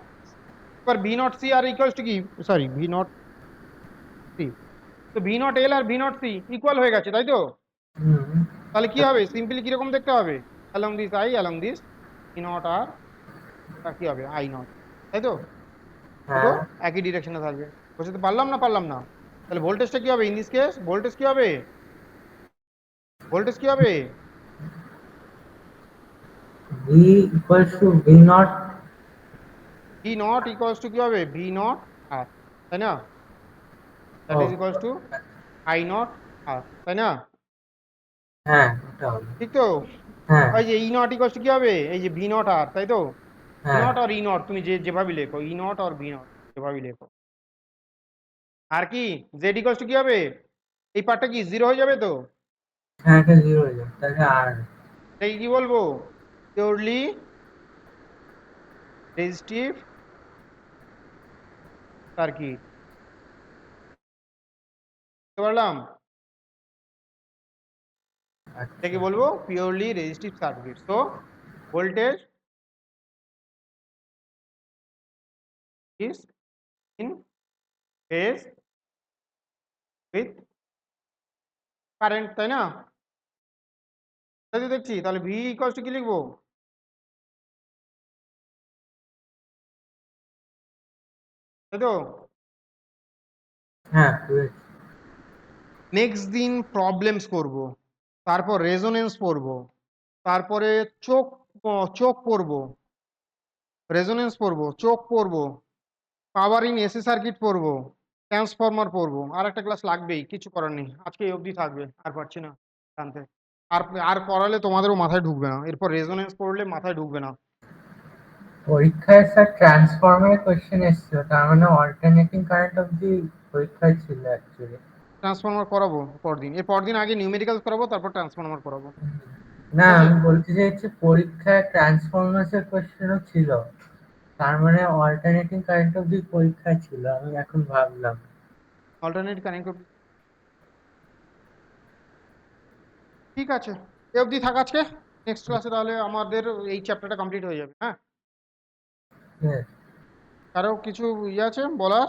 এবার ভি নট সি আর ইকুয়ালস টু কি, সরি ভি নট সি, তো ভি নট এল আর ভি নট সি ইকুয়াল হয়ে গেছে, তাই তো? হুম তাহলে কি হবে সিম্পলি কিরকম দেখতে হবে, along this I along this V not R, কি হবে আই নট, তাই তো? দুটো হ্যাঁ একই ডিরেকশনে থাকবে, বুঝতে পারলাম না পারলাম না? তাহলে ভোল্টেজটা কি হবে ইন দিস কেস, ভোল্টেজ কি হবে, ভোল্টেজ কি হবে, V equals to V not. V nought equals to কি হবে ভি নট আর, তাই না? দ্যাট ও is equals to I not R, তাই না? হ্যাঁ ওটা হবে। ঠিক তো? হ্যাঁ ওই যে ই নট ইকুয়ালস টু কি হবে, এই যে ভি নট আর, তাই তো? ই হ্যাঁ নট আর ই নট তুমি যেভাবে লেখো, ই নট আর ভি নট যেভাবে লেখো, আর কি জেড ইকুয়ালস টু কি হবে, এই পার্টটা কি জিরো হয়ে যাবে তো, হ্যাঁ এটা জিরো হয়ে যাবে তাহলে আর। এই কি বলবো পিওরলি রেজিস্টিভ সার্কিট, বুঝতে পারলাম? এটাকে আচ্ছা বলবো purely resistive circuit. So voltage is in phase with current, তাই না? তাই তো দেখছি, তাহলে ভি ইকুয়ালস টু কি লিখবো, তাই তো? হ্যাঁ বুঝেছি। নেক্সট দিন প্রবলেমস করব, তারপর রেজোনেন্স পড়ব, তারপরে চোখ চোখ পড়ব, রেজোনেন্স পড়ব, চোখ পড়ব, পাওয়ার ইন এসি সার্কিট পড়ব, ট্রান্সফরমার পড়ব, আর একটা ক্লাস লাগবেই, কিছু করার নেই, আজকে এই অবধি থাকবে, আর পারছি না জানতে, আর আর পড়ালে তোমাদেরও মাথায় ঢুকবে না, এরপর রেজোনেন্স পড়লে মাথায় ঢুকবে না। পরীক্ষায় স্যার ট্রান্সফর্মারের কোশ্চেন এসেছিল, তার মানে অল্টারনেটিং কারেন্ট অবধি পরীক্ষায় ছিল অ্যাকচুয়ালি। ট্রান্সফরমার করাবো পরদিন, এর পরদিন আগে নিউমেরিক্যালস করাবো, তারপর ট্রান্সফরমার করাবো, না ঠিক আছে? আমি বলতে চাইছি পরীক্ষায় ট্রান্সফরমার্সের কোশ্চেনও ছিল, তার মানে অল্টারনেটিং কারেন্ট অবধি পরীক্ষায় ছিল, আমি এখন ভাবলাম। অল্টারনেট কানেক্ট, ঠিক আছে, এ অবধি থাক আজকে, নেক্সট ক্লাসে তাহলে আমাদের এই চ্যাপ্টারটা কমপ্লিট হয়ে যাবে, হ্যাঁ? হ্যাঁ কারো কিছু ইয়ে আছে বলার?